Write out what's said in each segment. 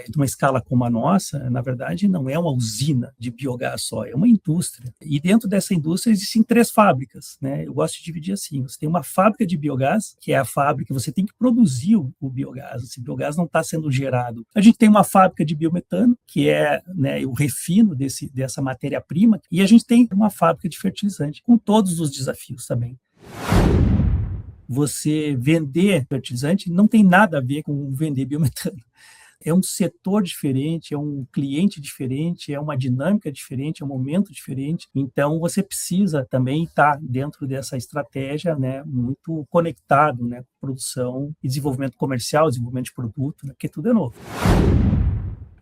de uma escala como a nossa, na verdade, não é uma usina de biogás só, é uma indústria. E dentro dessa indústria existem 3 fábricas, né? Eu gosto de dividir assim: você tem uma fábrica de biogás, que é a fábrica, você tem que produzir o biogás, esse biogás não está sendo gerado. A gente tem uma fábrica de biometano, que é, né, o refino dessa matéria-prima, e a gente tem uma fábrica de fertilizante, com todos os desafios também. Você vender fertilizante não tem nada a ver com vender biometano. É um setor diferente, é um cliente diferente, é uma dinâmica diferente, é um momento diferente. Então, você precisa também estar dentro dessa estratégia, né, muito conectado, né, com produção e desenvolvimento comercial, desenvolvimento de produto, né, porque tudo é novo.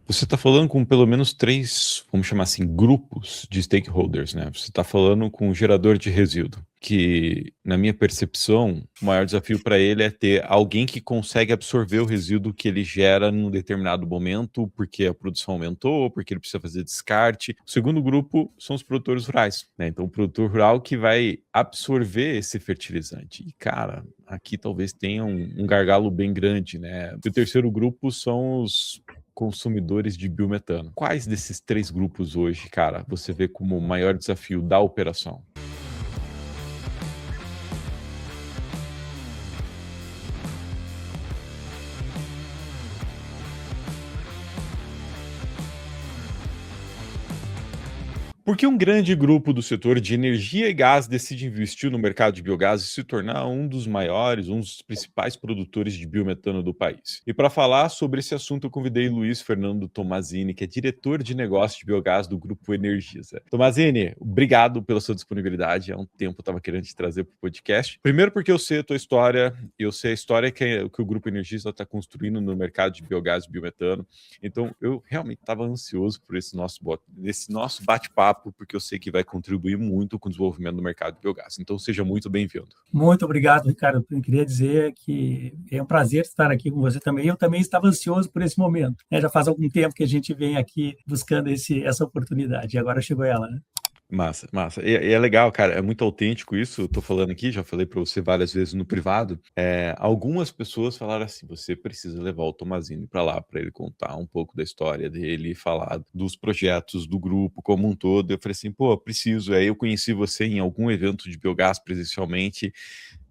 Você está falando com pelo menos 3, vamos chamar assim, grupos de stakeholders, né? Você está falando com o gerador de resíduo, que, na minha percepção, o maior desafio para ele é ter alguém que consegue absorver o resíduo que ele gera num determinado momento, porque a produção aumentou, porque ele precisa fazer descarte. O segundo grupo são os produtores rurais, né? Então, o produtor rural que vai absorver esse fertilizante. E, cara, aqui talvez tenha um gargalo bem grande, né? E o terceiro grupo são os consumidores de biometano. Quais desses 3 grupos hoje, cara, você vê como o maior desafio da operação? Por que um grande grupo do setor de energia e gás decide investir no mercado de biogás e se tornar um dos maiores, um dos principais produtores de biometano do país? E para falar sobre esse assunto, eu convidei Luiz Fernando Tomazini, que é diretor de negócio de biogás do Grupo Energisa. Tomazini, obrigado pela sua disponibilidade. Há um tempo eu estava querendo te trazer para o podcast. Primeiro porque eu sei a tua história, eu sei a história que o Grupo Energisa está construindo no mercado de biogás e biometano. Então, eu realmente estava ansioso por esse nosso bate-papo, porque eu sei que vai contribuir muito com o desenvolvimento do mercado de biogás. Então, seja muito bem-vindo. Muito obrigado, Ricardo. Eu queria dizer que é um prazer estar aqui com você também. Eu também estava ansioso por esse momento, né? Já faz algum tempo que a gente vem aqui buscando essa oportunidade, e agora chegou ela, né? Massa, massa. E é legal, cara, é muito autêntico isso. Eu tô falando aqui, já falei para você várias vezes no privado. Algumas pessoas falaram assim: você precisa levar o Tomazini para lá, para ele contar um pouco da história dele, falar dos projetos do grupo como um todo. Eu falei assim: pô, preciso. Aí eu conheci você em algum evento de biogás presencialmente.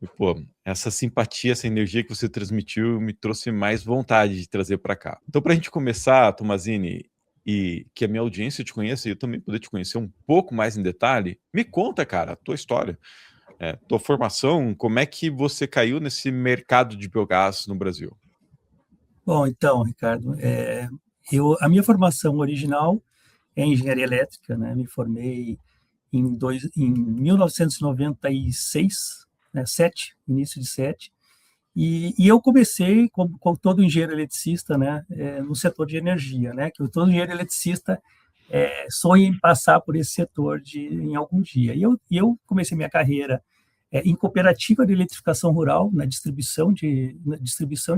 E, pô, essa simpatia, essa energia que você transmitiu me trouxe mais vontade de trazer para cá. Então, para a gente começar, Tomazini, e que a minha audiência te conheça e eu também poder te conhecer um pouco mais em detalhe, me conta, cara, a tua história, tua formação, como é que você caiu nesse mercado de biogás no Brasil? Bom, então, Ricardo, a minha formação original é engenharia elétrica, né? Me formei em 1996, né? Início de 7. E eu comecei, como todo engenheiro eletricista, né, no setor de energia, né, que todo engenheiro eletricista sonha em passar por esse setor em algum dia. E eu comecei minha carreira em cooperativa de eletrificação rural, na distribuição de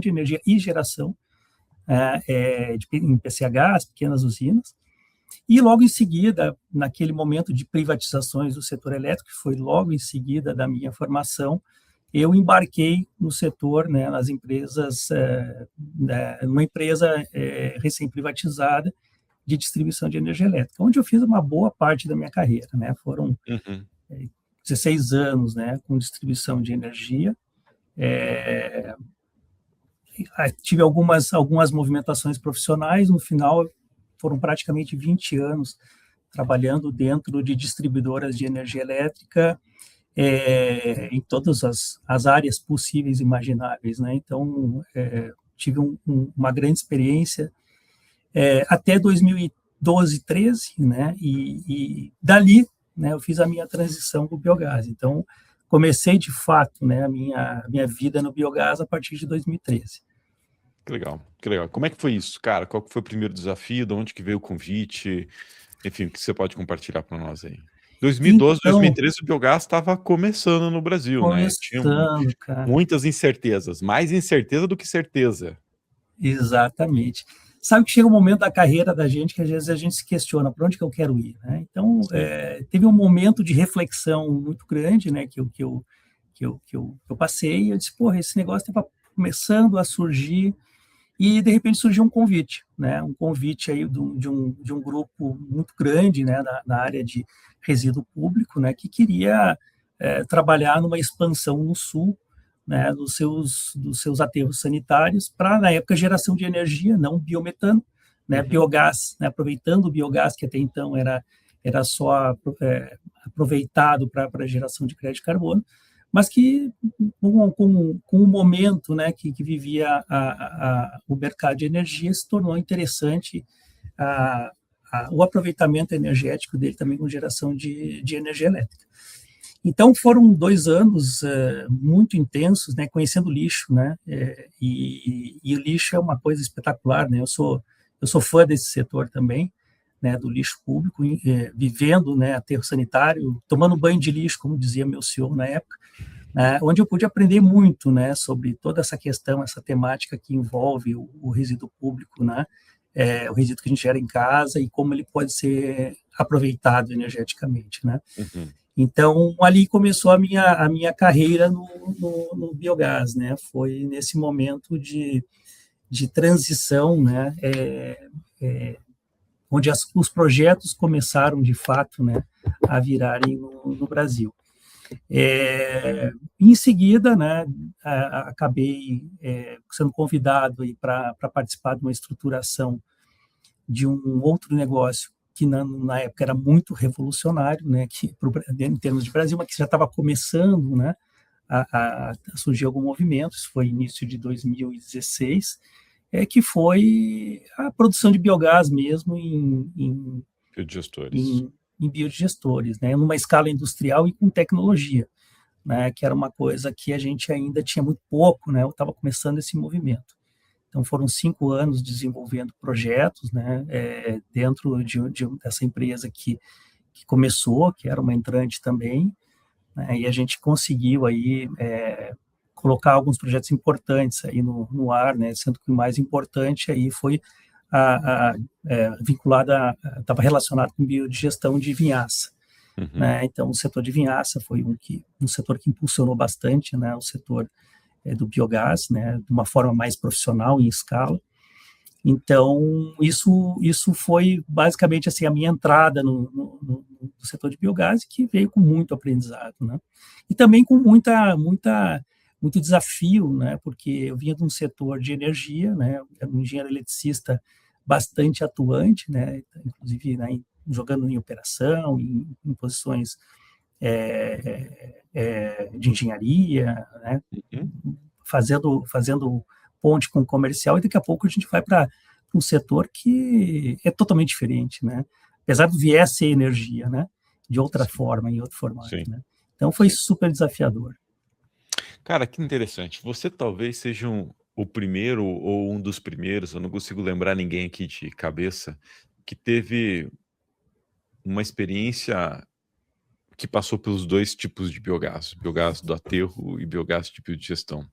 energia e geração, em PCHs, pequenas usinas. E logo em seguida, naquele momento de privatizações do setor elétrico, que foi logo em seguida da minha formação, eu embarquei no setor, né, nas empresas, numa empresa recém-privatizada de distribuição de energia elétrica, onde eu fiz uma boa parte da minha carreira, né? Foram 16 anos, né, com distribuição de energia. Tive algumas movimentações profissionais, no final foram praticamente 20 anos trabalhando dentro de distribuidoras de energia elétrica, em todas as áreas possíveis e imagináveis, né? Então, tive uma grande experiência até 2012, 13, né? E dali, né, eu fiz a minha transição para o biogás. Então, comecei de fato, né, a minha vida no biogás a partir de 2013. Que legal, que legal. Como é que foi isso, cara? Qual que foi o primeiro desafio? De onde que veio o convite? Enfim, o que você pode compartilhar para nós aí? 2012, Então, 2013, o biogás estava começando no Brasil, né? Tinha começando, cara. muitas incertezas, mais incerteza do que certeza. Exatamente. Sabe que chega um momento da carreira da gente que às vezes a gente se questiona para onde que eu quero ir, né? Então, Sim. teve um momento de reflexão muito grande, né, que eu passei, e eu disse, porra, esse negócio estava começando a surgir, e de repente surgiu um convite, né? Um convite aí de um grupo muito grande, né? Na área de resíduo público, né? Que queria trabalhar numa expansão no sul, né? Dos seus aterros sanitários para, na época, geração de energia, não biometano, né? Biogás, né? Aproveitando o biogás que até então era só aproveitado para geração de crédito de carbono, mas que com o momento, né, que vivia o mercado de energia, se tornou interessante o aproveitamento energético dele também com geração de energia elétrica. Então foram 2 anos muito intensos, né, conhecendo o lixo, né, e o lixo é uma coisa espetacular, né. Eu sou fã desse setor também, né, do lixo público, vivendo, né, aterro sanitário, tomando banho de lixo, como dizia meu CEO na época, né, onde eu pude aprender muito, né, sobre toda essa questão, essa temática que envolve o resíduo público, né, o resíduo que a gente gera em casa e como ele pode ser aproveitado energeticamente, né. Então, ali começou a minha carreira no biogás, né, foi nesse momento de transição, né, onde os projetos começaram, de fato, né, a virarem no Brasil. Em seguida, né, acabei sendo convidado para participar de uma estruturação de um outro negócio que na época era muito revolucionário, né, que em termos de Brasil, mas que já estava começando, né, a surgir algum movimento. Isso foi início de 2016, que foi a produção de biogás mesmo Biodigestores. em biodigestores, né, numa escala industrial e com tecnologia, né, que era uma coisa que a gente ainda tinha muito pouco, né, eu estava começando esse movimento. Então foram 5 anos desenvolvendo projetos, né, dentro dessa empresa que começou, que era uma entrante também, né, e a gente conseguiu aí colocar alguns projetos importantes aí no ar, né, sendo que o mais importante aí foi vinculada, estava relacionado com biodigestão de vinhaça, né? Então o setor de vinhaça foi um setor que impulsionou bastante, né, o setor do biogás, né, de uma forma mais profissional em escala. Então isso foi basicamente assim a minha entrada no setor de biogás, que veio com muito aprendizado, né? E também com muito desafio, né? Porque eu vinha de um setor de energia, né? Era um engenheiro eletricista bastante atuante, né? Inclusive, né, jogando em operação, em posições de engenharia, né? Fazendo ponte com o comercial, e daqui a pouco a gente vai para um setor que é totalmente diferente, né? Apesar do viés ser energia, né? De outra forma, em outro formato, Sim. né? Então foi super desafiador. Cara, que interessante. Você talvez seja o primeiro ou um dos primeiros, eu não consigo lembrar ninguém aqui de cabeça, que teve uma experiência que passou pelos 2 tipos de biogás, biogás do aterro e biogás de biodigestão.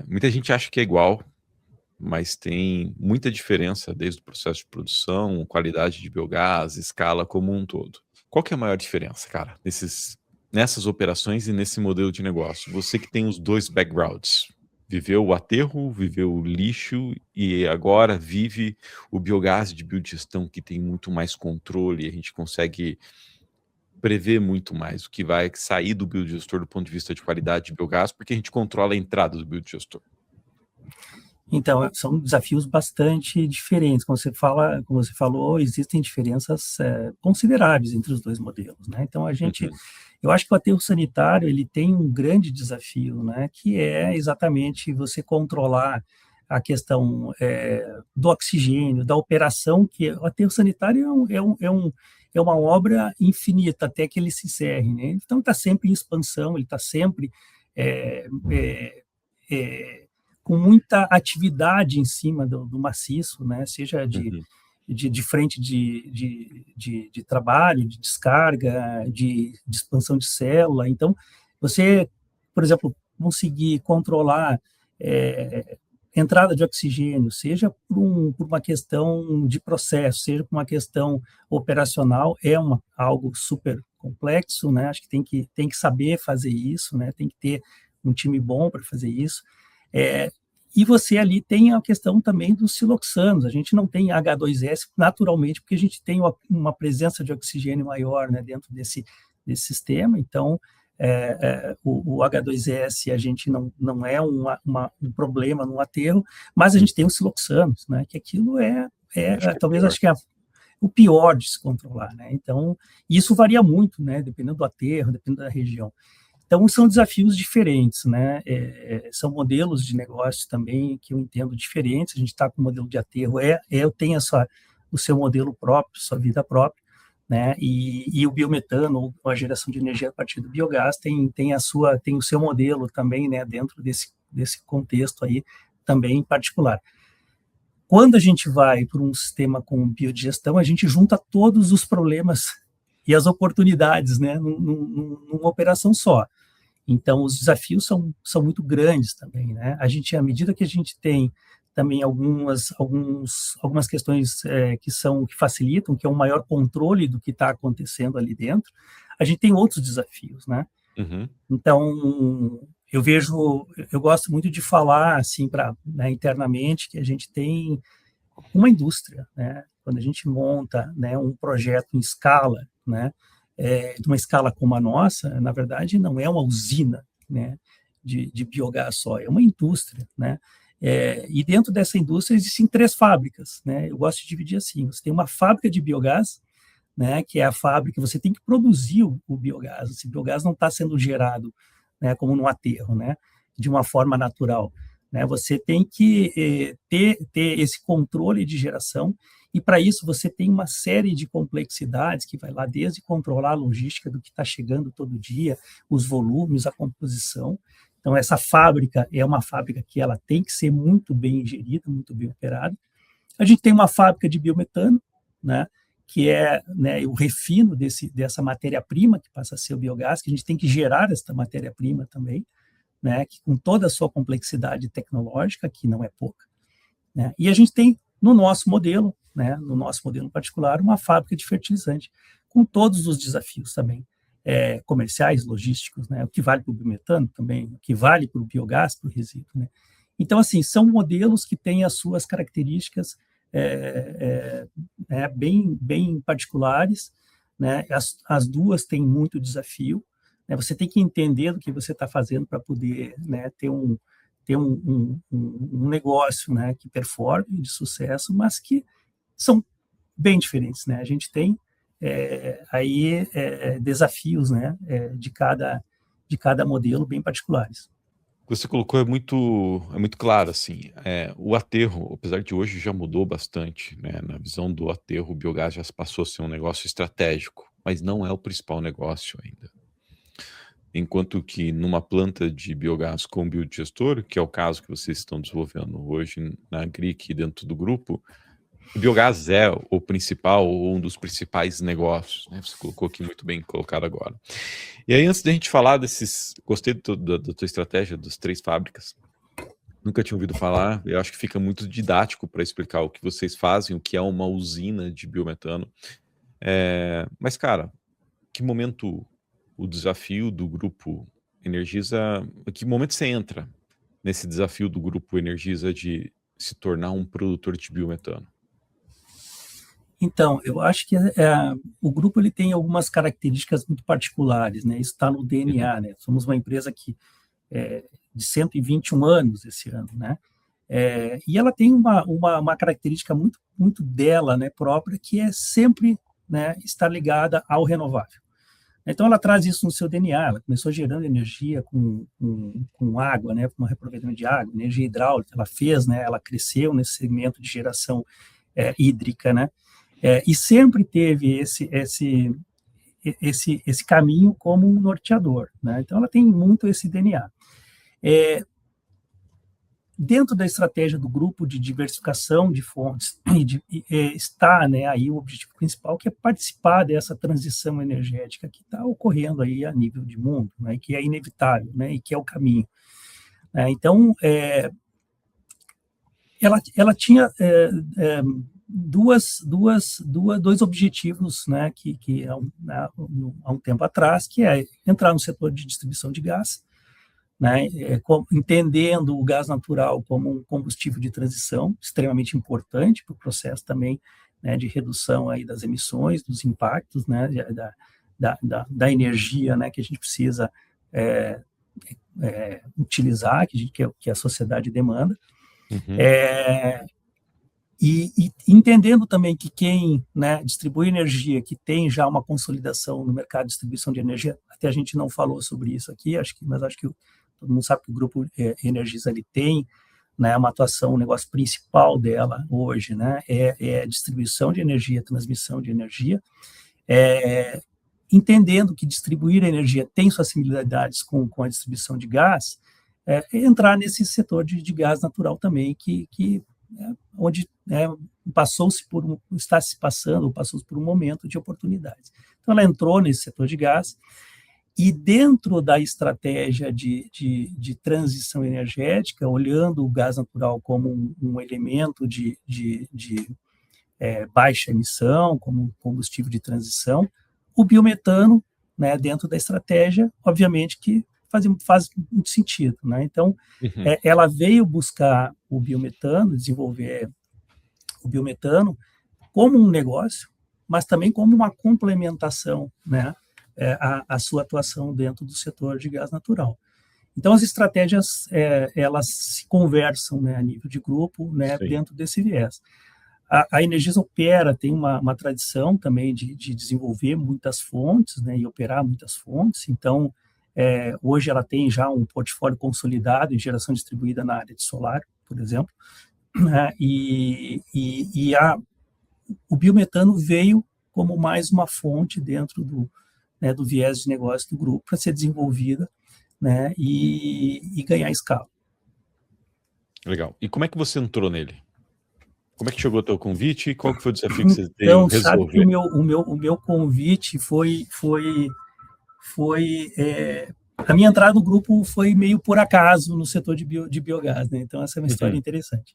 Muita gente acha que é igual, mas tem muita diferença desde o processo de produção, qualidade de biogás, escala como um todo. Qual que é a maior diferença, cara, nessas operações e nesse modelo de negócio? Você que tem os 2 backgrounds, viveu o aterro, viveu o lixo e agora vive o biogás de biodigestão, que tem muito mais controle, a gente consegue prever muito mais o que vai sair do biodigestor do ponto de vista de qualidade de biogás, porque a gente controla a entrada do biodigestor. Então, são desafios bastante diferentes. Como você falou, existem diferenças consideráveis entre os 2 modelos, né? Então, eu acho que o aterro sanitário ele tem um grande desafio, né? Que é exatamente você controlar a questão do oxigênio, da operação, que o aterro sanitário é uma obra infinita até que ele se encerre, né? Então, está sempre em expansão, ele está sempre com muita atividade em cima do maciço, né? Seja de frente de trabalho, de descarga, de expansão de célula. Então, você, por exemplo, conseguir controlar entrada de oxigênio, seja por uma questão de processo, seja por uma questão operacional, algo super complexo, né? Acho que tem que saber fazer isso, né? Tem que ter um time bom para fazer isso. E você ali tem a questão também dos siloxanos. A gente não tem H2S naturalmente, porque a gente tem uma presença de oxigênio maior, né, dentro desse sistema. Então, o H2S a gente não é um problema no aterro, mas a gente tem os siloxanos, né, que aquilo talvez acho que é o pior de se controlar, né? Então, isso varia muito, né, dependendo do aterro, dependendo da região. Então, são desafios diferentes, né? São modelos de negócio também que eu entendo diferentes. A gente está com o modelo de aterro, eu tenho o seu modelo próprio, sua vida própria, né? E o biometano, ou a geração de energia a partir do biogás, tem o seu modelo também, né? Dentro desse contexto aí, também em particular. Quando a gente vai para um sistema com biodigestão, a gente junta todos os problemas e as oportunidades, né, numa operação só. Então, os desafios são muito grandes também, né? À medida que a gente tem também algumas questões que facilitam, que é um maior controle do que está acontecendo ali dentro, a gente tem outros desafios, né? Uhum. Então, eu gosto muito de falar, assim, né, internamente, que a gente tem uma indústria, né? Quando a gente monta, né, um projeto em escala, né, de uma escala como a nossa, na verdade, não é uma usina, né, de biogás só, é uma indústria, né? E dentro dessa indústria existem 3 fábricas, né? Eu gosto de dividir assim: você tem uma fábrica de biogás, né, que é a fábrica, você tem que produzir o biogás. Esse biogás não está sendo gerado, né, como no aterro, né, de uma forma natural, né? Você tem que ter esse controle de geração, e para isso você tem uma série de complexidades que vai lá desde controlar a logística do que está chegando todo dia, os volumes, a composição. Então, essa fábrica é uma fábrica que ela tem que ser muito bem gerida, muito bem operada. A gente tem uma fábrica de biometano, né, que é, né, o refino dessa matéria-prima, que passa a ser o biogás, que a gente tem que gerar essa matéria-prima também, né, que com toda a sua complexidade tecnológica, que não é pouca, né? E a gente tem, no nosso modelo, né, no nosso modelo particular, uma fábrica de fertilizante, com todos os desafios também, comerciais, logísticos, né, o que vale para o biometano também, o que vale para o biogás, para o resíduo, né? Então, assim, são modelos que têm as suas características bem particulares, né? As duas têm muito desafio, né? Você tem que entender do que você está fazendo para poder, né, ter um negócio, né, que performe, de sucesso, mas que são bem diferentes, né? A gente tem aí desafios, né, de cada modelo bem particulares. O que você colocou é muito claro, assim, o aterro, apesar de hoje já mudou bastante, né, na visão do aterro, o biogás já passou a ser um negócio estratégico, mas não é o principal negócio ainda. Enquanto que numa planta de biogás com biodigestor, que é o caso que vocês estão desenvolvendo hoje na Agric dentro do grupo, o biogás é o principal ou um dos principais negócios, né? Você colocou aqui muito bem colocado agora. E aí, antes da gente falar gostei da tua estratégia das 3 fábricas. Nunca tinha ouvido falar. Eu acho que fica muito didático para explicar o que vocês fazem, o que é uma usina de biometano. Mas, cara, que momento o desafio do grupo Energisa, que momento você entra nesse desafio do grupo Energisa de se tornar um produtor de biometano? Então, eu acho que o grupo ele tem algumas características muito particulares, né? Isso está no Uhum. DNA, né? Somos uma empresa de 121 anos esse ano, né? E ela tem uma característica muito, muito dela, né, própria, que é sempre, né, estar ligada ao renovável. Então, ela traz isso no seu DNA. Ela começou gerando energia com água, né, com um reaproveitamento de água, energia hidráulica. Ela fez, né, ela cresceu nesse segmento de geração hídrica, né? E sempre teve esse caminho como um norteador, né? Então, ela tem muito esse DNA. Dentro da estratégia do grupo de diversificação de fontes, está, né, aí o objetivo principal, que é participar dessa transição energética que está ocorrendo aí a nível de mundo, né, que é inevitável, né, e que é o caminho. Então, ela tinha dois objetivos, né, que há um tempo atrás, que é entrar no setor de distribuição de gás, né, entendendo o gás natural como um combustível de transição, extremamente importante para o processo também, né, de redução aí das emissões, dos impactos, né, da energia, né, que a gente precisa utilizar, que a sociedade demanda. Uhum. E entendendo também que quem, né, distribui energia, que tem já uma consolidação no mercado de distribuição de energia, até a gente não falou sobre isso aqui, mas acho que todo mundo sabe que o Grupo Energisa ele tem, né, uma atuação, o negócio principal dela hoje, né, é a distribuição de energia, transmissão de energia, entendendo que distribuir energia tem suas similaridades com a distribuição de gás, entrar nesse setor de gás natural também, onde está se passando, passou por um momento de oportunidades. Então, ela entrou nesse setor de gás, e dentro da estratégia de transição energética, olhando o gás natural como um elemento de baixa emissão, como um combustível de transição, o biometano, né, dentro da estratégia, obviamente que faz muito sentido, né? Então, ela veio buscar o biometano, desenvolver o biometano como um negócio, mas também como uma complementação, né, a sua atuação dentro do setor de gás natural. Então, as estratégias, elas se conversam, né, a nível de grupo, né, dentro desse viés. A Energisa tem uma tradição também de desenvolver muitas fontes, né, e operar muitas fontes. Então, hoje ela tem já um portfólio consolidado em geração distribuída na área de solar, por exemplo, né, o biometano veio como mais uma fonte dentro do viés de negócio do grupo para ser desenvolvida, né, e ganhar escala. Legal. E como é que você entrou nele? Como é que chegou o teu convite e qual que foi o desafio que você teve Então, resolver? sabe que o meu convite foi a minha entrada no grupo foi meio por acaso no setor de biogás, né? Então, essa é uma história interessante.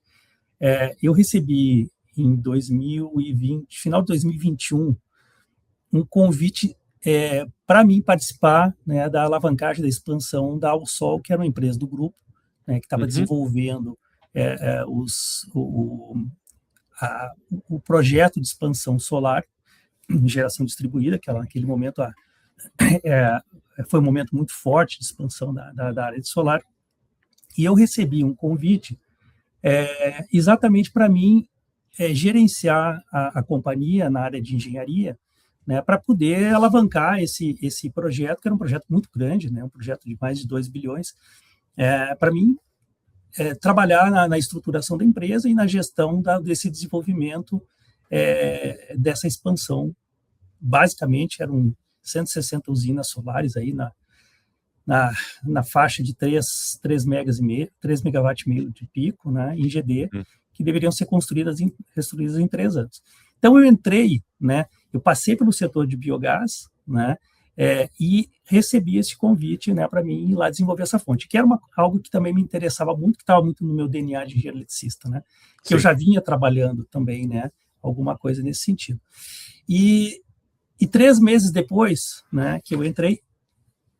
Eu recebi em 2020, final de 2021, um convite para mim participar, né, da alavancagem da expansão da Alsol, que era uma empresa do grupo, né, que estava desenvolvendo o projeto de expansão solar em geração distribuída, que naquele momento foi um momento muito forte de expansão da área de solar, e eu recebi um convite exatamente para mim gerenciar a companhia na área de engenharia, né, para poder alavancar esse projeto, que era um projeto muito grande, né, um projeto de mais de 2 bilhões, para mim trabalhar na estruturação da empresa e na gestão desse desenvolvimento, dessa expansão. Basicamente, eram 160 usinas solares aí na faixa de 3 megawatts e meio de pico, né, em GD, que deveriam ser construídas em 3 anos. Então, eu entrei, né, eu passei pelo setor de biogás, né, e recebi esse convite, né, para mim ir lá desenvolver essa fonte, que era algo que também me interessava muito, que estava muito no meu DNA de engenheiro eletricista, né, que eu já vinha trabalhando também, né, alguma coisa nesse sentido. E 3 meses depois, né, que eu entrei,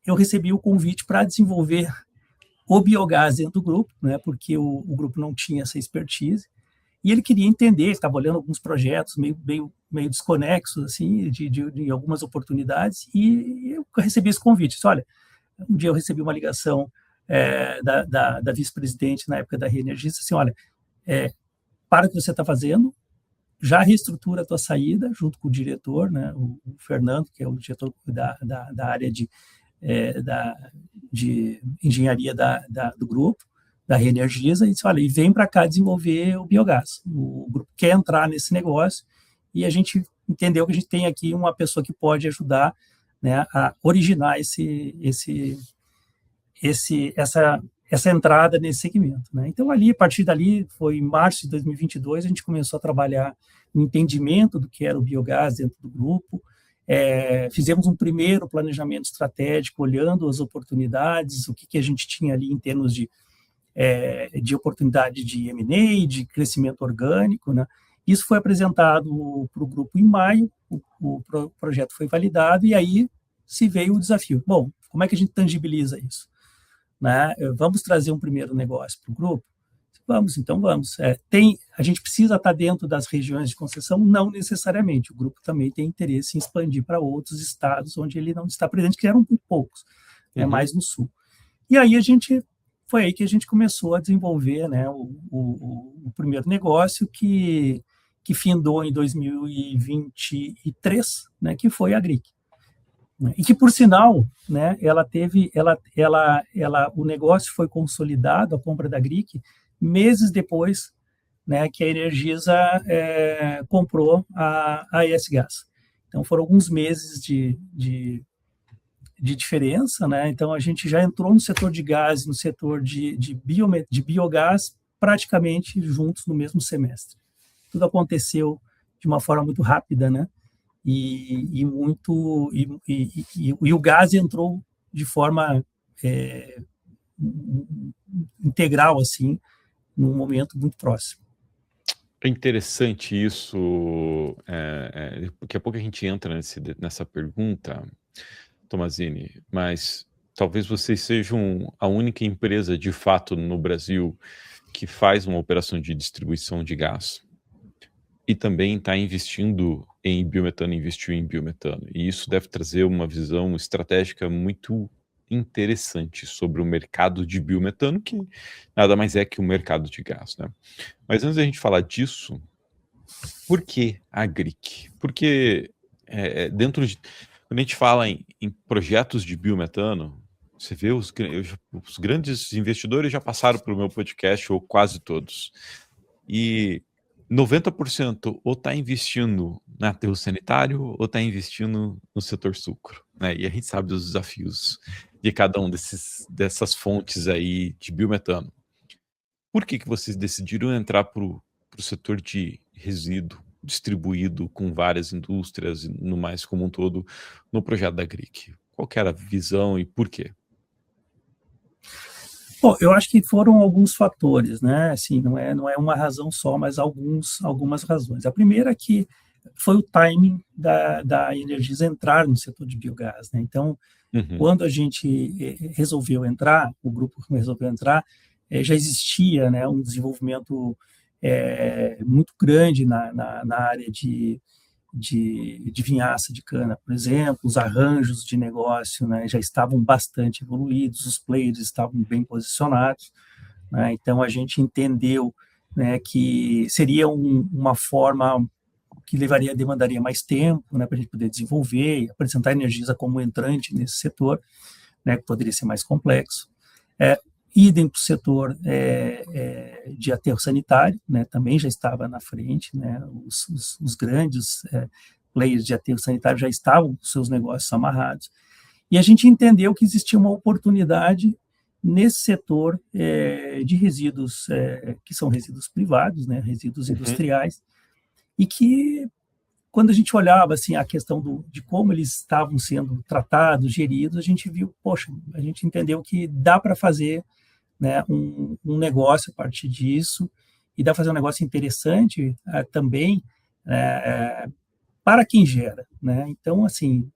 eu recebi o convite para desenvolver o biogás dentro do grupo, né, porque o grupo não tinha essa expertise, e ele queria entender, ele estava olhando alguns projetos meio desconexos, assim, de algumas oportunidades, e eu recebi esse convite. Disse, olha, um dia eu recebi uma ligação da vice-presidente na época da Reenergista, assim, olha, para o que você está fazendo, já reestrutura a tua saída, junto com o diretor, né, o Fernando, que é o diretor da área de engenharia do grupo, da Reenergisa, e disse, olha, e vem para cá desenvolver o biogás. O grupo quer entrar nesse negócio e a gente entendeu que a gente tem aqui uma pessoa que pode ajudar, né, a originar essa entrada nesse segmento, né? Então, a partir dali, foi em março de 2022, a gente começou a trabalhar no entendimento do que era o biogás dentro do grupo. Fizemos um primeiro planejamento estratégico, olhando as oportunidades, o que a gente tinha ali em termos de oportunidade de M&A, de crescimento orgânico, né? Isso foi apresentado para o grupo em maio, o projeto foi validado, e aí se veio o desafio. Bom, como é que a gente tangibiliza isso? né? Vamos trazer um primeiro negócio para o grupo? Vamos, então vamos. A gente precisa estar dentro das regiões de concessão? Não necessariamente. O grupo também tem interesse em expandir para outros estados onde ele não está presente, que eram muito poucos, mais no sul. E aí foi aí que a gente começou a desenvolver, né, o primeiro negócio que findou em 2023, né, que foi a GRIC. E que, por sinal, né, o negócio foi consolidado, a compra da GRIC, meses depois, né, que a Energisa comprou a ES Gás. Então, foram alguns meses de diferença, né? Então, a gente já entrou no setor de gás, no setor de biogás, praticamente juntos no mesmo semestre. Tudo aconteceu de uma forma muito rápida, né? E o gás entrou de forma integral, assim, num momento muito próximo. É interessante isso, daqui a pouco a gente entra nessa pergunta, Tomazini, mas talvez vocês sejam a única empresa, de fato, no Brasil que faz uma operação de distribuição de gás e também está investindo em biometano, investiu em biometano. E isso deve trazer uma visão estratégica muito interessante sobre o mercado de biometano, que nada mais é que o mercado de gás, né? Mas antes da gente falar disso, por que a GRIC? Porque quando a gente fala em projetos de biometano, você vê os grandes investidores já passaram pelo meu podcast, ou quase todos. E 90% ou está investindo no aterro sanitário ou está investindo no setor sucro, né? E a gente sabe dos desafios de cada um dessas fontes aí de biometano. Por que vocês decidiram entrar para o setor de resíduo distribuído com várias indústrias, no mais como um todo, no projeto da GRIC? Qual que era a visão e por quê? Bom, eu acho que foram alguns fatores, né? Assim, não é uma razão só, mas algumas razões. A primeira é que foi o timing da Energisa entrar no setor de biogás, né? Então, quando a gente resolveu entrar, o grupo resolveu entrar, já existia, né, um desenvolvimento muito grande na área de vinhaça de cana, por exemplo, os arranjos de negócio, né, já estavam bastante evoluídos, os players estavam bem posicionados, né, então a gente entendeu, né, que seria uma forma que demandaria mais tempo, né, para a gente poder desenvolver e apresentar a Energisa como entrante nesse setor, né, que poderia ser mais complexo. Idem para o setor de aterro sanitário, né, também já estava na frente, né, os grandes players de aterro sanitário já estavam com seus negócios amarrados, e a gente entendeu que existia uma oportunidade nesse setor de resíduos, que são resíduos privados, né, resíduos industriais, e que, quando a gente olhava assim, a questão de como eles estavam sendo tratados, geridos, a gente viu, poxa, a gente entendeu que dá para fazer, né, um negócio a partir disso, e dá para fazer um negócio interessante também para quem gera, né? Então, assim,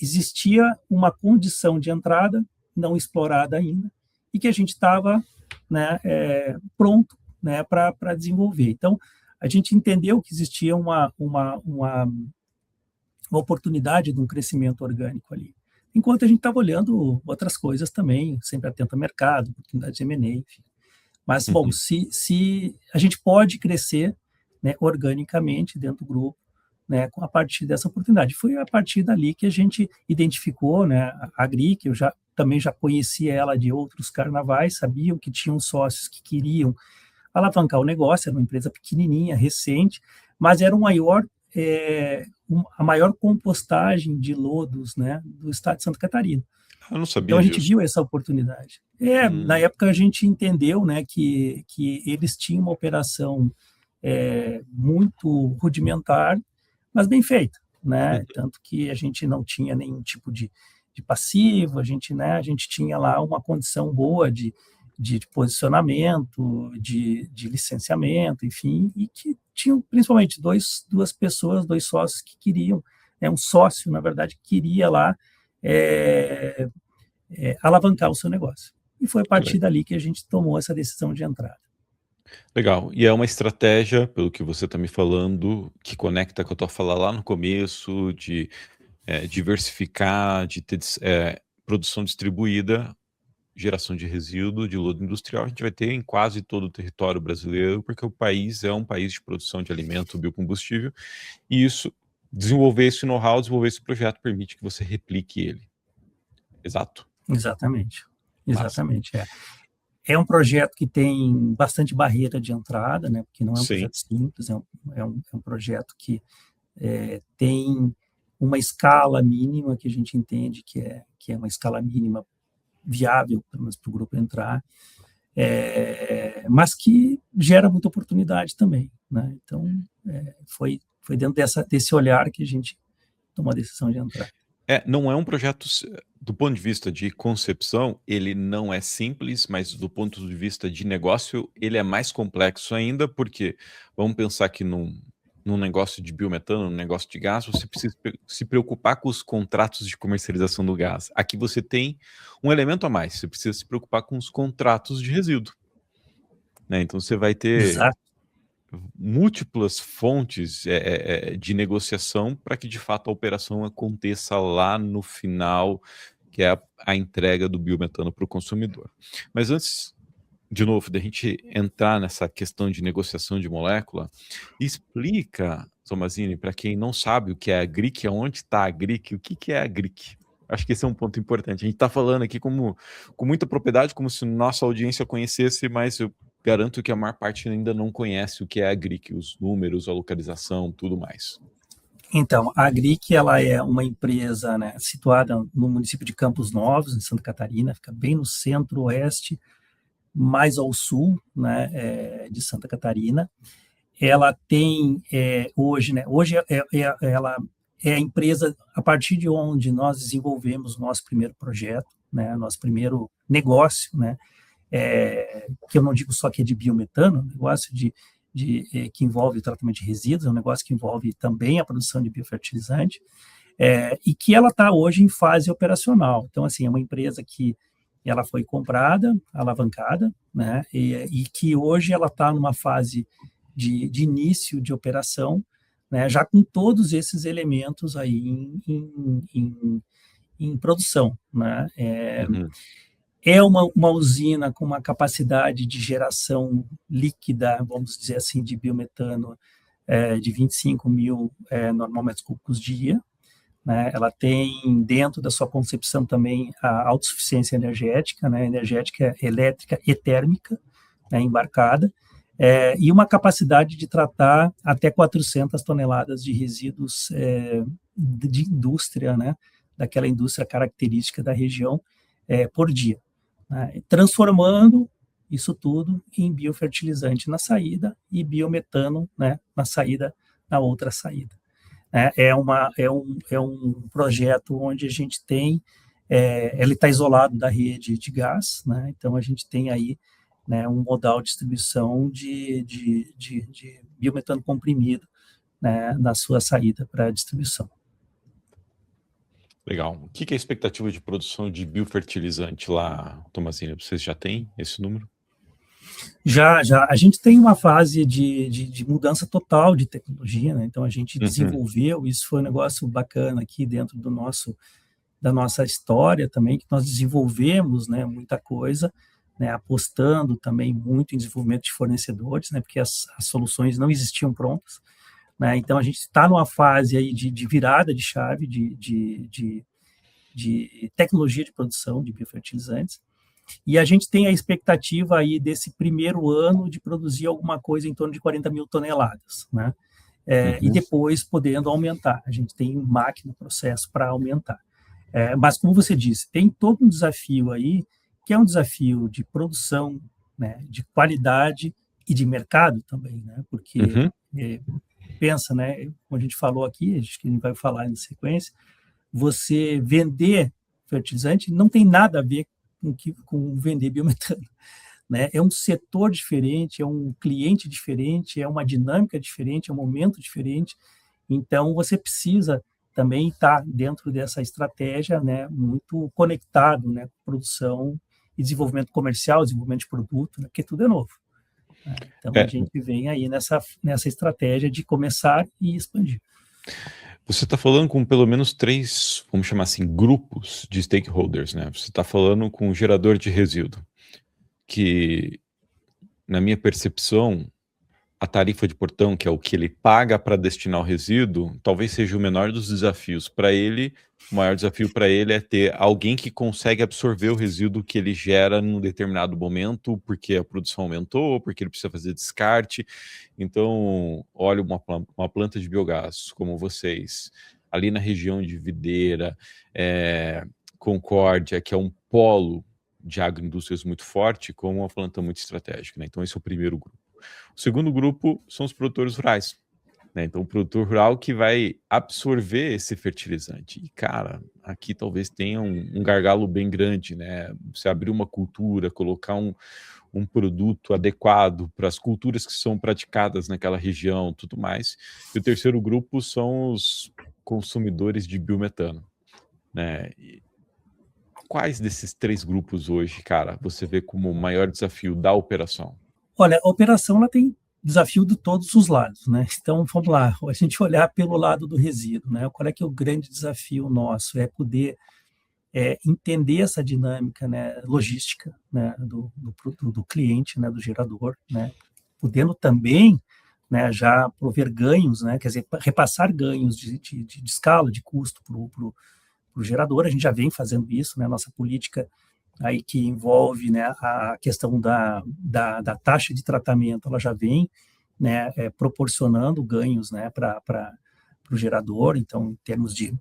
existia uma condição de entrada não explorada ainda, e que a gente estava, né, pronto, né, para desenvolver. Então, a gente entendeu que existia uma oportunidade de um crescimento orgânico ali. Enquanto a gente estava olhando outras coisas também, sempre atento ao mercado, oportunidades de M&A, enfim. Mas, bom, se a gente pode crescer, né, organicamente dentro do grupo, né, a partir dessa oportunidade. Foi a partir dali que a gente identificou, né, a GRIC, que eu também já conhecia ela de outros carnavais, sabiam que tinham sócios que queriam alavancar o negócio, era uma empresa pequenininha, recente, mas era a maior compostagem de lodos, né, do estado de Santa Catarina. Eu não sabia Então a gente disso. viu essa oportunidade. Na época a gente entendeu, né, que eles tinham uma operação muito rudimentar, mas bem feita, né? Tanto que a gente não tinha nenhum tipo de passivo, a gente tinha lá uma condição boa de posicionamento, de licenciamento, enfim, e que tinham principalmente duas pessoas, dois sócios que queriam, um sócio, na verdade, que queria lá alavancar o seu negócio. e foi a Que partir dali que a gente tomou essa decisão de entrada. legal. E é uma estratégia, pelo que você está me falando, que conecta com a tua fala lá no começo, de diversificar, de ter produção distribuída, geração de resíduo, de lodo industrial, a gente vai ter em quase todo o território brasileiro, porque o país é um país de produção de alimento biocombustível, e isso, desenvolver esse know-how, desenvolver esse projeto, permite que você replique ele. Exato? Exatamente, Massa. exatamente, É um projeto que tem bastante barreira de entrada, né, porque não é um Sim. projeto simples, é um projeto que tem uma escala mínima que a gente entende que é uma escala mínima viável, pelo menos para o grupo entrar, mas que gera muita oportunidade também, né? Então, foi dentro desse olhar que a gente tomou a decisão de entrar. Não é um projeto, do ponto de vista de concepção, ele não é simples, mas do ponto de vista de negócio, ele é mais complexo ainda, porque vamos pensar que num negócio de biometano, num negócio de gás, você precisa se preocupar com os contratos de comercialização do gás. Aqui você tem um elemento a mais, você precisa se preocupar com os contratos de resíduo, né? Então você vai ter Exato. múltiplas fontes de negociação para que de fato a operação aconteça lá no final, que é a entrega do biometano para o consumidor. Mas antes, de novo, da gente entrar nessa questão de negociação de molécula, explica, Tomazini, para quem não sabe o que é a GRIC, aonde está a GRIC, o que é a GRIC? Acho que esse é um ponto importante. A gente está falando aqui com muita propriedade, como se nossa audiência conhecesse, mas eu garanto que a maior parte ainda não conhece o que é a GRIC, os números, a localização, tudo mais. Então, a Agric, ela é uma empresa, né, situada no município de Campos Novos, em Santa Catarina, fica bem no centro-oeste, mais ao sul, né, de Santa Catarina. Ela tem hoje, né, ela é a empresa a partir de onde nós desenvolvemos o nosso primeiro projeto, né, nosso primeiro negócio, né, que eu não digo só que é de biometano, negócio que envolve o tratamento de resíduos, é um negócio que envolve também a produção de biofertilizante, e que ela está hoje em fase operacional. Então, assim, é uma empresa que ela foi comprada, alavancada, né, e que hoje ela está numa fase de início de operação, né, já com todos esses elementos aí em produção, né. Uhum. É uma usina com uma capacidade de geração líquida, vamos dizer assim, de biometano de 25 mil normalmente cúbicos dia, né? Ela tem dentro da sua concepção também a autossuficiência energética, né? Energética elétrica e térmica, né? Embarcada, e uma capacidade de tratar até 400 toneladas de resíduos de indústria, né? Daquela indústria característica da região por dia, né? Transformando isso tudo em biofertilizante na saída e biometano, né? Na saída, na outra saída. É um projeto onde a gente tem, ele está isolado da rede de gás, né? Então a gente tem aí, né, um modal de distribuição de biometano comprimido, né, na sua saída para distribuição. Legal. O que é a expectativa de produção de biofertilizante lá, Tomazini? Vocês já têm esse número? Já, a gente tem uma fase de mudança total de tecnologia, né? Então a gente desenvolveu, isso foi um negócio bacana aqui dentro da nossa história também, que nós desenvolvemos, né, muita coisa, né, apostando também muito em desenvolvimento de fornecedores, né, porque as soluções não existiam prontas, né? Então a gente está numa fase aí de virada de chave de tecnologia de produção de biofertilizantes. E a gente tem a expectativa aí desse primeiro ano de produzir alguma coisa em torno de 40 mil toneladas, né? E depois podendo aumentar. A gente tem máquina, processo para aumentar. Mas, como você disse, tem todo um desafio aí, que é um desafio de produção, né, de qualidade e de mercado também, né? Porque, pensa, né, como a gente falou aqui, acho que a gente vai falar em sequência, você vender fertilizante não tem nada a ver com vender biometano, né? É um setor diferente, é um cliente diferente, é uma dinâmica diferente, é um momento diferente. Então, você precisa também estar dentro dessa estratégia, né, muito conectado, né, com produção e desenvolvimento comercial, desenvolvimento de produto, né, porque tudo é novo. Né? Então, a gente vem aí nessa estratégia de começar e expandir. Você está falando com pelo menos 3, vamos chamar assim, grupos de stakeholders, né? Você está falando com o gerador de resíduo, que, na minha percepção, a tarifa de portão, que é o que ele paga para destinar o resíduo, talvez seja o menor dos desafios. Para ele, o maior desafio para ele é ter alguém que consegue absorver o resíduo que ele gera num determinado momento, porque a produção aumentou, porque ele precisa fazer descarte. Então, olha uma planta de biogás como vocês, ali na região de Videira, Concórdia, que é um polo de agroindústrias muito forte, como uma planta muito estratégica, né? Então, esse é o primeiro grupo. O segundo grupo são os produtores rurais, né? Então, o produtor rural que vai absorver esse fertilizante. E, cara, aqui talvez tenha um gargalo bem grande, né? Você abrir uma cultura, colocar um produto adequado para as culturas que são praticadas naquela região, tudo mais. E o terceiro grupo são os consumidores de biometano, né? E quais desses 3 grupos hoje, cara, você vê como o maior desafio da operação? Olha, a operação ela tem desafio de todos os lados, né? Então, vamos lá, a gente olhar pelo lado do resíduo, né? Qual é que é o grande desafio nosso? É poder entender essa dinâmica, né, logística, né, do cliente, né, do gerador, né? Podendo também, né, já prover ganhos, né? Quer dizer, repassar ganhos de escala, de custo para o gerador. A gente já vem fazendo isso, né? Nossa política aí que envolve, né, a questão da taxa de tratamento, ela já vem, né, proporcionando ganhos, né, para o gerador, então, em termos de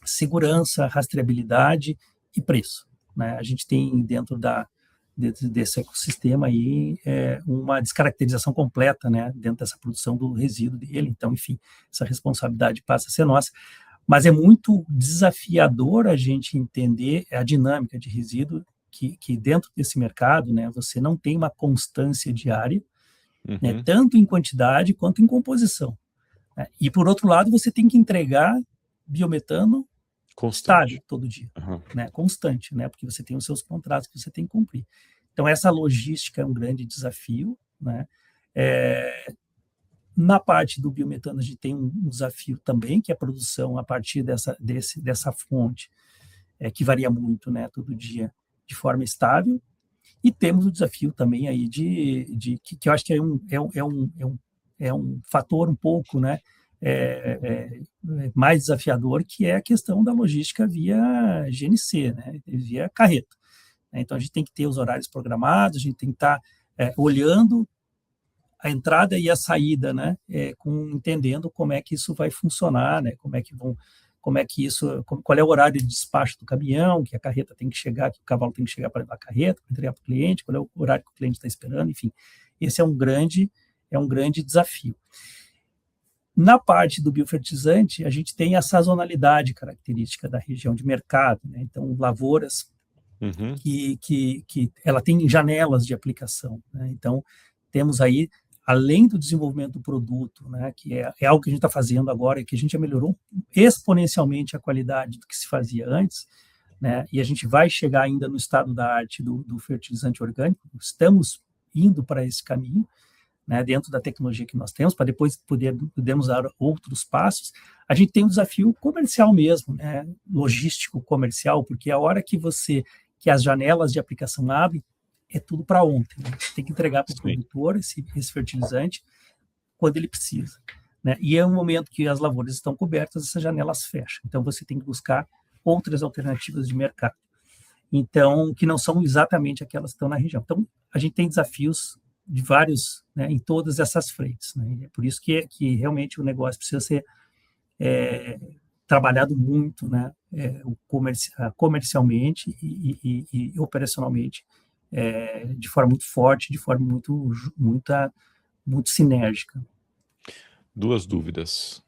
segurança, rastreabilidade e preço, né? A gente tem dentro desse ecossistema aí uma descaracterização completa, né, dentro dessa produção do resíduo dele, então, enfim, essa responsabilidade passa a ser nossa. Mas é muito desafiador a gente entender a dinâmica de resíduo, que dentro desse mercado, né, você não tem uma constância diária, né, tanto em quantidade quanto em composição. Né? E, por outro lado, você tem que entregar biometano estável todo dia, né, constante, né, porque você tem os seus contratos que você tem que cumprir. Então, essa logística é um grande desafio. Né? Na parte do biometano, a gente tem um desafio também, que é a produção a partir dessa fonte, que varia muito, né, todo dia, de forma estável. E temos o desafio também aí que eu acho que é um fator um pouco, né, mais desafiador, que é a questão da logística via GNC, né, via carreta. Então, a gente tem que ter os horários programados, a gente tem que estar olhando a entrada e a saída, né, entendendo como é que isso vai funcionar, né, qual é o horário de despacho do caminhão, que a carreta tem que chegar, que o cavalo tem que chegar para levar a carreta, para entregar para o cliente, qual é o horário que o cliente está esperando, enfim. Esse é um grande desafio. Na parte do biofertilizante, a gente tem a sazonalidade característica da região de mercado, né? Então, lavouras que ela tem janelas de aplicação, né? Então, temos aí, além do desenvolvimento do produto, né, que é algo que a gente está fazendo agora e que a gente já melhorou exponencialmente a qualidade do que se fazia antes, né, e a gente vai chegar ainda no estado da arte do fertilizante orgânico, estamos indo para esse caminho, né, dentro da tecnologia que nós temos, para depois podermos dar outros passos. A gente tem um desafio comercial mesmo, né, logístico comercial, porque a hora que as janelas de aplicação abrem, é tudo para ontem. Né? Você tem que entregar para o produtor esse fertilizante quando ele precisa. Né? E é um momento que as lavouras estão cobertas, essas janelas fecham. Então, você tem que buscar outras alternativas de mercado. Então, que não são exatamente aquelas que estão na região. Então, a gente tem desafios de vários, né, em todas essas frentes. Né? É por isso que realmente o negócio precisa ser trabalhado muito, né, comercialmente e operacionalmente, de forma muito forte, de forma muito sinérgica. 2 dúvidas.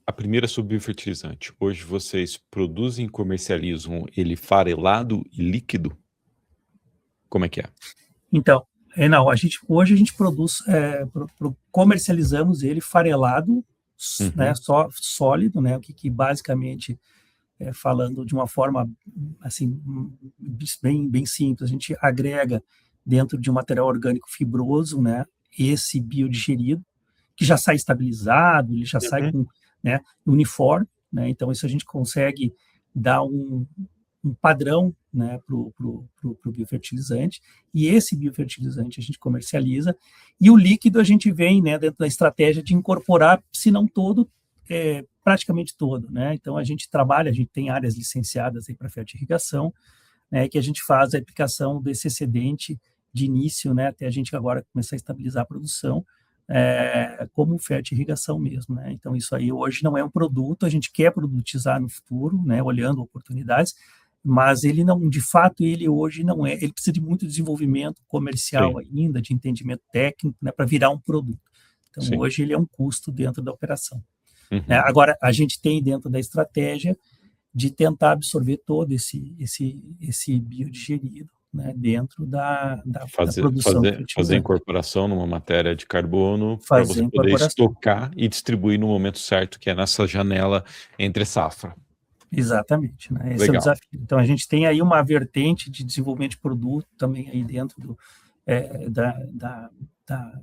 A primeira é sobre o fertilizante. Hoje vocês produzem e comercializam ele farelado e líquido? Como é que é? Então, não, hoje a gente produz, comercializamos ele farelado, né, só sólido, né, o que basicamente falando de uma forma assim bem simples, a gente agrega dentro de um material orgânico fibroso, né, esse biodigerido, que já sai estabilizado, ele já sai Uhum. com, né, uniforme, né, então isso a gente consegue dar um padrão, né, para o biofertilizante, e esse biofertilizante a gente comercializa, e o líquido a gente vem, né, dentro da estratégia de incorporar, se não todo, praticamente todo, né, então a gente tem áreas licenciadas para fertirrigação, né, que a gente faz a aplicação desse excedente de início, né, até a gente agora começar a estabilizar a produção, como fertirrigação mesmo, né? Então isso aí hoje não é um produto, a gente quer produtizar no futuro, né, olhando oportunidades, mas ele não, de fato, ele hoje não é, ele precisa de muito desenvolvimento comercial Sim, ainda, de entendimento técnico, né, para virar um produto. Então sim. hoje ele é um custo dentro da operação. Uhum. Agora a gente tem dentro da estratégia de tentar absorver todo esse biodigerido, né, dentro da produção do Fazer fertilizante, incorporação numa matéria de carbono para fazer você a poder incorporação. estocar e distribuir no momento certo, que é nessa janela entre safra. Exatamente, né? Esse é o Legal. desafio. Então a gente tem aí uma vertente de desenvolvimento de produto também aí dentro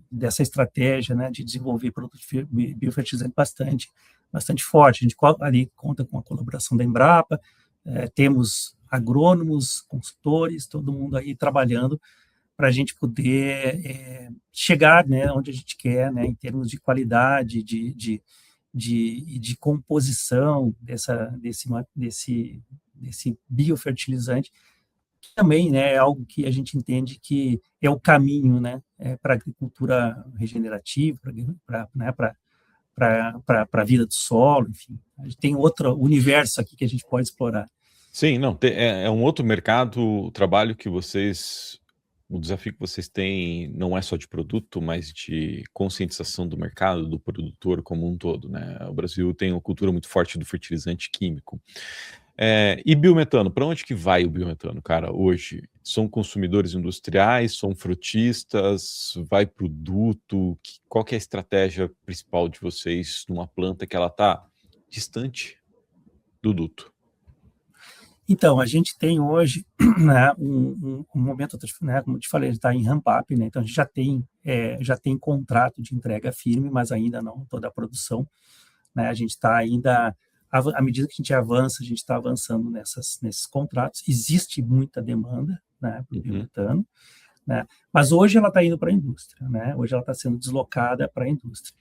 dessa estratégia, né, de desenvolver produto biofertilizante bastante forte. A gente ali conta com a colaboração da Embrapa, temos agrônomos, consultores, todo mundo aí trabalhando para a gente poder chegar, né, onde a gente quer, né, em termos de qualidade, de composição desse biofertilizante, que também, né, é algo que a gente entende que é o caminho, né, para a agricultura regenerativa, para a vida do solo, enfim. A gente tem outro universo aqui que a gente pode explorar. Sim, não, é um outro mercado, o trabalho que vocês o desafio que vocês têm não é só de produto, mas de conscientização do mercado, do produtor como um todo, né. O Brasil tem uma cultura muito forte do fertilizante químico. E biometano, para onde que vai o biometano, cara, hoje? São consumidores industriais, são frutistas, vai para o duto? Qual que é a estratégia principal de vocês numa planta que ela está distante do duto? Então, a gente tem hoje, né, um momento, né, como eu te falei, ele está em ramp-up, né, então a gente já tem contrato de entrega firme, mas ainda não toda a produção, né, a gente está ainda, à medida que a gente avança, a gente está avançando nesses contratos, existe muita demanda, né, para o Uhum. biometano, né, mas hoje ela está indo para a indústria, né, hoje ela está sendo deslocada para a indústria.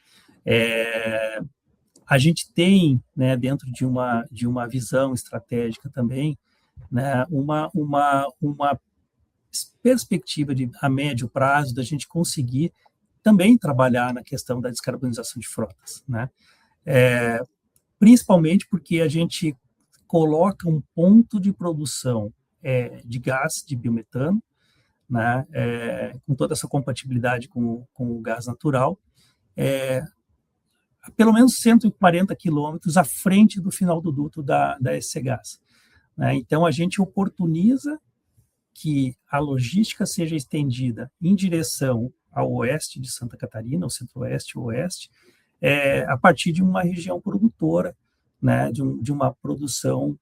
A gente tem, né, dentro de uma visão estratégica também, né, uma perspectiva a médio prazo da gente conseguir também trabalhar na questão da descarbonização de frotas, né? Principalmente porque a gente coloca um ponto de produção de gás, de biometano, né, com toda essa compatibilidade com o gás natural, pelo menos 140 quilômetros à frente do final do duto da SC Gás, né? Então, a gente oportuniza que a logística seja estendida em direção ao oeste de Santa Catarina, ao centro-oeste e oeste, a partir de uma região produtora, né, de uma produção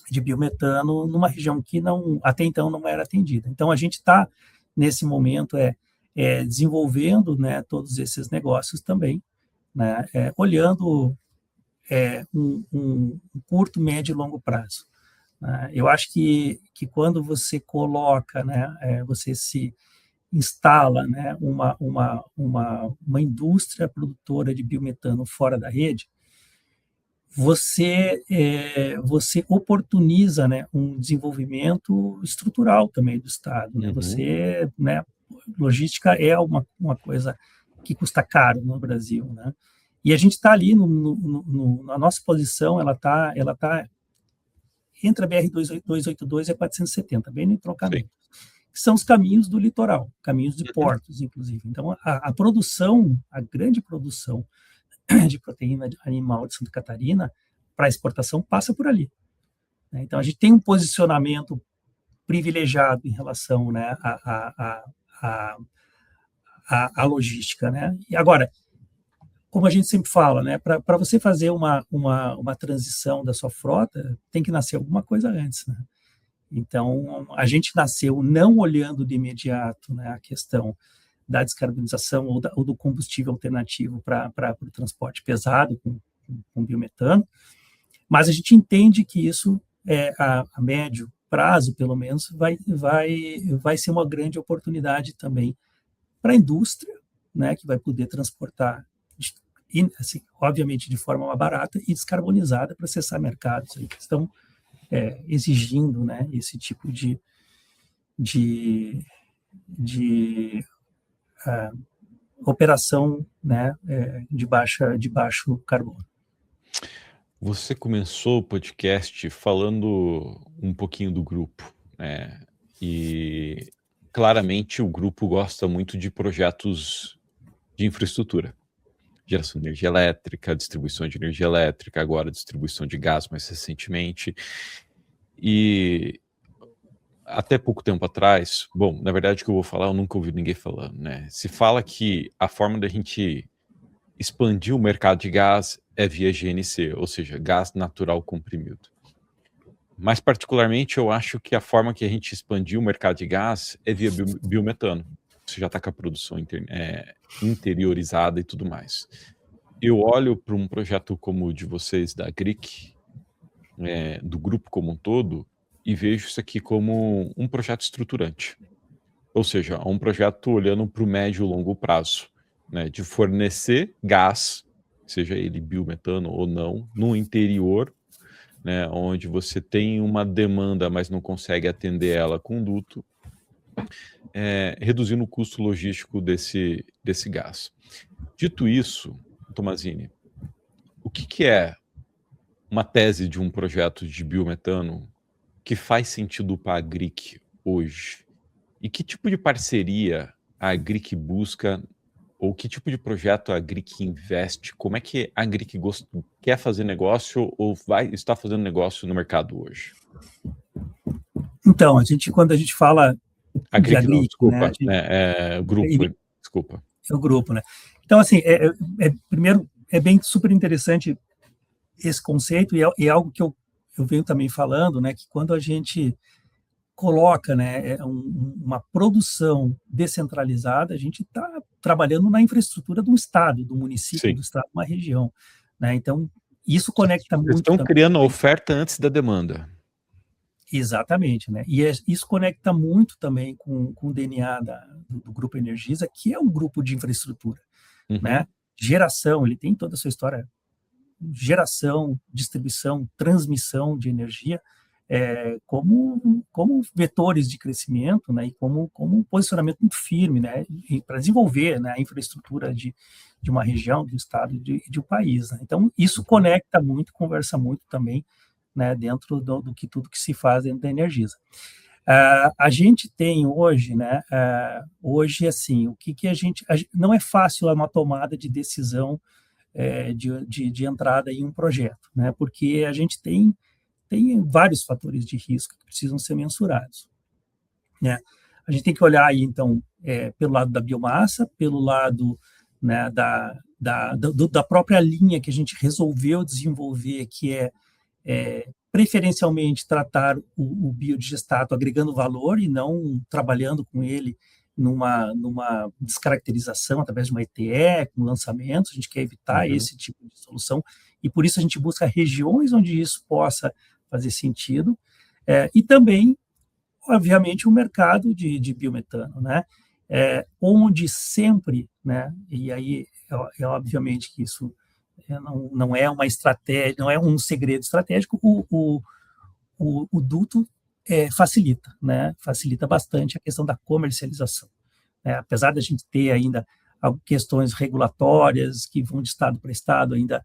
de biometano numa região que até então não era atendida. Então, a gente está, nesse momento, desenvolvendo, né, todos esses negócios também, né, olhando um curto, médio e longo prazo. Eu acho que quando você coloca, né, você se instala, né, uma indústria produtora de biometano fora da rede, você oportuniza, né, um desenvolvimento estrutural também do Estado, né? Uhum. Né, logística é uma coisa que custa caro no Brasil, né? E a gente está ali na nossa posição, ela tá entre a BR 282 e a 470, bem no Sim. entroncamento, que são os caminhos do litoral, caminhos de Uhum. portos, inclusive. Então, a produção, a grande produção de proteína animal de Santa Catarina para exportação passa por ali, né? Então, a gente tem um posicionamento privilegiado em relação, né, à logística, né? E agora, como a gente sempre fala, né, para você fazer uma transição da sua frota, tem que nascer alguma coisa antes, né? Então, a gente nasceu não olhando de imediato, né, a questão da descarbonização ou do combustível alternativo para o transporte pesado com biometano, mas a gente entende que isso, a médio prazo, pelo menos, vai ser uma grande oportunidade também para a indústria, né, que vai poder transportar, assim, obviamente, de forma mais barata e descarbonizada para acessar mercados aí que estão exigindo, né, esse tipo de operação, né, de baixo carbono. Você começou o podcast falando um pouquinho do grupo, né? E claramente o grupo gosta muito de projetos de infraestrutura, geração de energia elétrica, distribuição de energia elétrica, agora distribuição de gás mais recentemente. E até pouco tempo atrás, bom, na verdade o que eu vou falar eu nunca ouvi ninguém falando, né? Se fala que a forma da gente expandir o mercado de gás é via GNC, ou seja, gás natural comprimido. Mais particularmente, eu acho que a forma que a gente expandiu o mercado de gás é via biometano. Você já está com a produção interiorizada e tudo mais. Eu olho para um projeto como o de vocês, da GRIC, do grupo como um todo, e vejo isso aqui como um projeto estruturante. Ou seja, um projeto olhando para o médio e longo prazo, né, de fornecer gás, seja ele biometano ou não, no interior, né, onde você tem uma demanda, mas não consegue atender ela com duto, reduzindo o custo logístico desse gás. Dito isso, Tomazini, o que é uma tese de um projeto de biometano que faz sentido para a GRIC hoje? E que tipo de parceria a GRIC busca, ou que tipo de projeto a GRIC investe? Como é que a GRIC quer fazer negócio ou está fazendo negócio no mercado hoje? Então, quando a gente fala A GRIC não, desculpa, né, grupo, desculpa. É o grupo, né? Então, assim, primeiro, é bem super interessante esse conceito e é algo que eu venho também falando, né, que quando a gente coloca, né, uma produção descentralizada, a gente está trabalhando na infraestrutura de um estado, do município, Sim. do estado, uma região, né? Então, isso conecta Vocês muito estão também. criando a oferta antes da demanda. Exatamente, né? E isso conecta muito também com o DNA do Grupo Energisa, que é um grupo de infraestrutura, né? Geração, ele tem toda a sua história, geração, distribuição, transmissão de energia, como vetores de crescimento, né? E como um posicionamento muito firme, né? Para desenvolver, né, a infraestrutura de uma região, do estado e de um país, né? Então, isso conecta muito, conversa muito também, né, dentro do que tudo que se faz dentro da Energisa. A gente tem hoje, né, hoje, assim, o que a gente não é fácil uma tomada de decisão de entrada em um projeto, né, porque a gente tem vários fatores de risco que precisam ser mensurados, né. A gente tem que olhar aí, então, pelo lado da biomassa, pelo lado, né, da própria linha que a gente resolveu desenvolver, que preferencialmente tratar o biodigestato agregando valor e não trabalhando com ele numa descaracterização através de uma ETE, com lançamento. A gente quer evitar esse tipo de solução e por isso a gente busca regiões onde isso possa fazer sentido, e também, obviamente, o mercado de biometano, né? Onde sempre, né? E aí obviamente que isso não é uma estratégia, não é um segredo estratégico, o duto facilita, né? Facilita bastante a questão da comercialização, né? Apesar da gente ter ainda questões regulatórias que vão de estado para estado ainda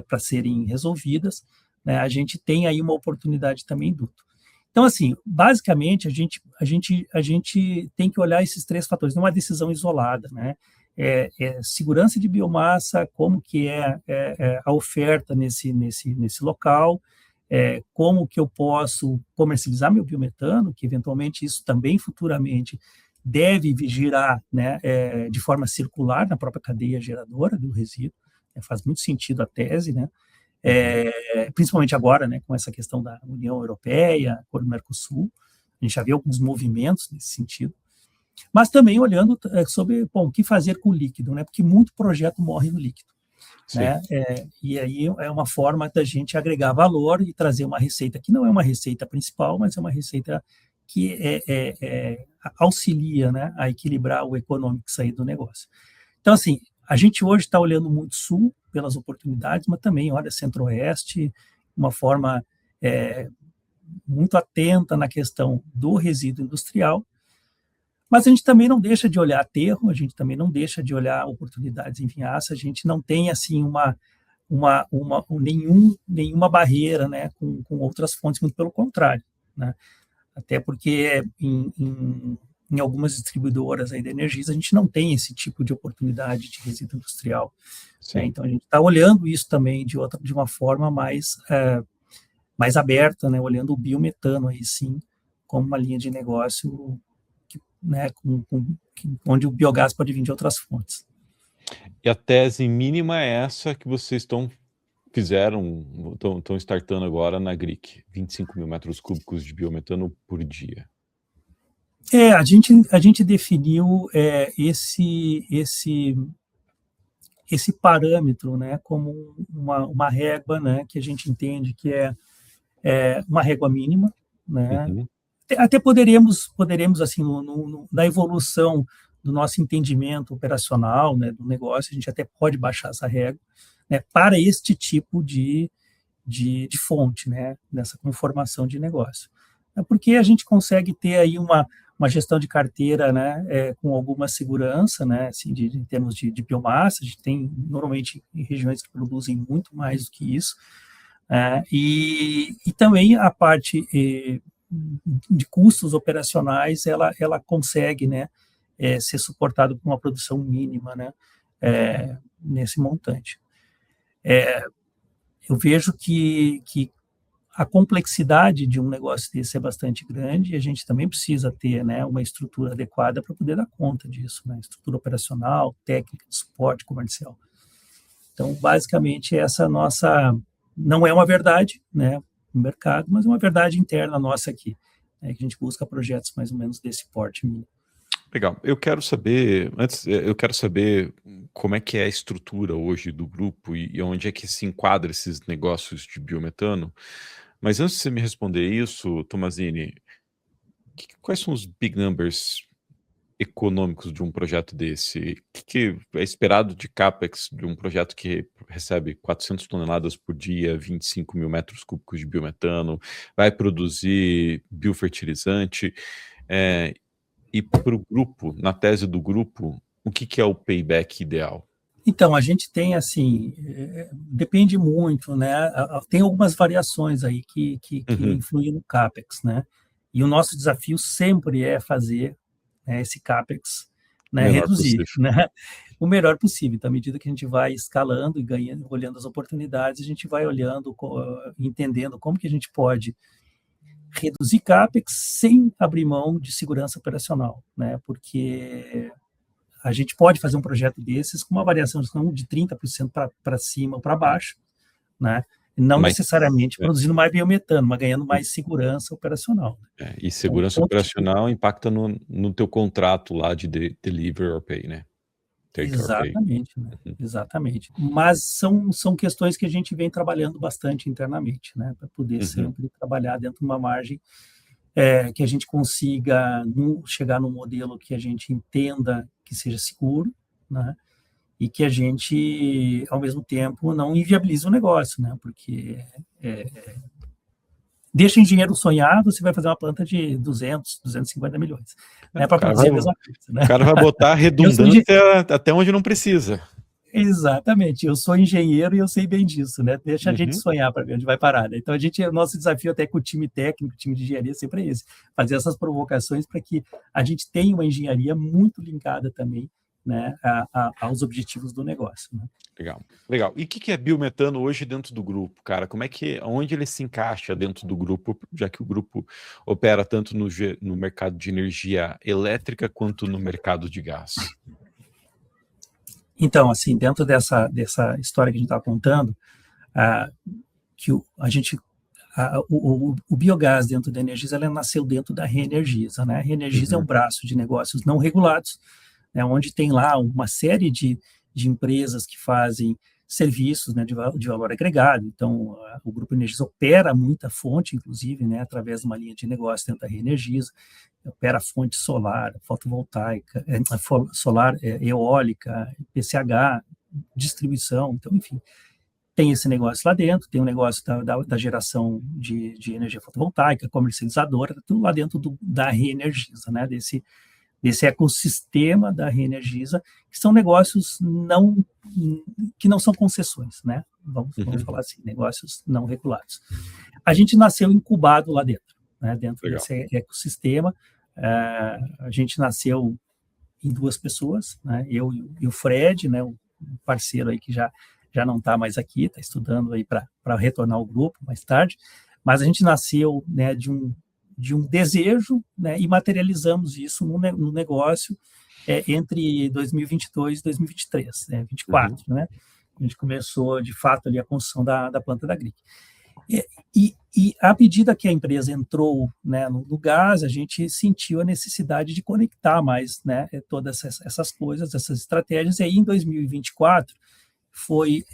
para serem resolvidas, né? A gente tem aí uma oportunidade também em duto. Então, assim, basicamente, a gente tem que olhar esses três fatores, não é uma decisão isolada, né? Segurança de biomassa, como que a oferta nesse local, como que eu posso comercializar meu biometano, que eventualmente isso também futuramente deve girar, né, de forma circular na própria cadeia geradora do resíduo, faz muito sentido a tese, né? Principalmente agora, né, com essa questão da União Europeia, Acordo Mercosul, a gente já vê alguns movimentos nesse sentido, mas também olhando sobre, bom, o que fazer com o líquido, né? Porque muito projeto morre no líquido, né? E aí é uma forma da gente agregar valor e trazer uma receita que não é uma receita principal, mas é uma receita que auxilia, né, a equilibrar o econômico e sair do negócio. Então, assim, a gente hoje está olhando muito sul pelas oportunidades, mas também olha centro-oeste, uma forma muito atenta na questão do resíduo industrial, mas a gente também não deixa de olhar aterro, a gente também não deixa de olhar oportunidades em vinhaça, a gente não tem, assim, nenhuma barreira, né, com outras fontes, muito pelo contrário, né? Até porque em algumas distribuidoras aí da Energisa, a gente não tem esse tipo de oportunidade de resíduo industrial. Né? Então, a gente está olhando isso também de uma forma mais aberta, né? Olhando o biometano aí sim como uma linha de negócio né? Onde o biogás pode vir de outras fontes. E a tese mínima é essa que vocês estão startando agora na GRIC, 25 mil metros cúbicos de biometano por dia. A gente definiu esse parâmetro, né, como uma régua, né, que a gente entende que é uma régua mínima, né. Até poderemos assim, na evolução do nosso entendimento operacional, né, do negócio, a gente até pode baixar essa régua, né, para este tipo de fonte, né, nessa conformação de negócio. É porque a gente consegue ter aí uma gestão de carteira, né, com alguma segurança, né, assim, em termos de biomassa. A gente tem, normalmente, em regiões que produzem muito mais do que isso, e também a parte de custos operacionais, ela consegue, né, ser suportada por uma produção mínima, né, nesse montante. Eu vejo que a complexidade de um negócio desse é bastante grande e a gente também precisa ter, né, uma estrutura adequada para poder dar conta disso, né, estrutura operacional, técnica, de suporte comercial. Então, basicamente, essa nossa não é uma verdade, né, no mercado, mas é uma verdade interna nossa aqui, né, que a gente busca projetos mais ou menos desse porte. Legal. Eu quero saber como é que é a estrutura hoje do grupo e onde é que se enquadra esses negócios de biometano. Mas antes de você me responder isso, Tomazini, quais são os big numbers econômicos de um projeto desse? O que é esperado de CAPEX de um projeto que recebe 400 toneladas por dia, 25 mil metros cúbicos de biometano, vai produzir biofertilizante? E para o grupo, na tese do grupo, o que é o payback ideal? Então, a gente tem, assim, depende muito, né? Tem algumas variações aí que influem no CAPEX, né? E o nosso desafio sempre é fazer, né, esse CAPEX, né, reduzir, né, o melhor possível. Então, à medida que a gente vai escalando e ganhando, olhando as oportunidades, a gente vai olhando, entendendo como que a gente pode reduzir CAPEX sem abrir mão de segurança operacional, né? Porque a gente pode fazer um projeto desses com uma variação de 30% para cima ou para baixo, né? Não necessariamente produzindo mais biometano, mas ganhando mais segurança operacional. E segurança operacional impacta no teu contrato lá de deliver or pay, né? Exatamente, né? Exatamente. Mas são questões que a gente vem trabalhando bastante internamente, né? Para poder sempre trabalhar dentro de uma margem que a gente consiga chegar num modelo que a gente entenda que seja seguro, né? E que a gente, ao mesmo tempo, não inviabilize o negócio, né? Porque deixa o engenheiro sonhar, você vai fazer uma planta de 200, 250 milhões. Né? Para produzir a mesma coisa. Né? O cara vai botar redundância até onde não precisa. Exatamente, eu sou engenheiro e eu sei bem disso, né? Deixa a gente sonhar para ver onde vai parar. Né? Então, o nosso desafio até com o time técnico, o time de engenharia, sempre é esse, fazer essas provocações para que a gente tenha uma engenharia muito linkada também, né, aos objetivos do negócio. Né? Legal. E o que é biometano hoje dentro do grupo, cara? Onde ele se encaixa dentro do grupo, já que o grupo opera tanto no mercado de energia elétrica quanto no mercado de gás? Então, assim, dentro dessa história que a gente estava contando, ah, que a gente o biogás dentro da Energisa, ela nasceu dentro da Reenergisa, né? A Reenergisa é um Uhum, braço de negócios não regulados, né, onde tem lá uma série de empresas que fazem serviços, né, de valor agregado. Então, o Grupo Energisa opera muita fonte, inclusive, né, através de uma linha de negócio dentro da Reenergisa, opera fonte solar, fotovoltaica, solar, eólica, PCH, distribuição, então, enfim, tem esse negócio lá dentro, tem o negócio da geração de energia fotovoltaica, comercializadora, tudo lá dentro da Reenergisa, né, desse ecossistema da Reenergisa, que são negócios que não são concessões, né? Vamos uhum, falar assim, negócios não regulados. A gente nasceu incubado lá dentro, né? Dentro legal. desse ecossistema. A gente nasceu em duas pessoas, né? Eu e o Fred, né? O parceiro aí que já não está mais aqui, está estudando aí para retornar ao grupo mais tarde. Mas a gente nasceu, né, de um desejo, né, e materializamos isso no negócio entre 2022 e 2023, né, 24, Uhum, né? A gente começou, de fato, ali a construção da planta da GRIC. E à medida que a empresa entrou, né, no gás, a gente sentiu a necessidade de conectar mais, né, todas essas coisas, essas estratégias. E aí, em 2024, foi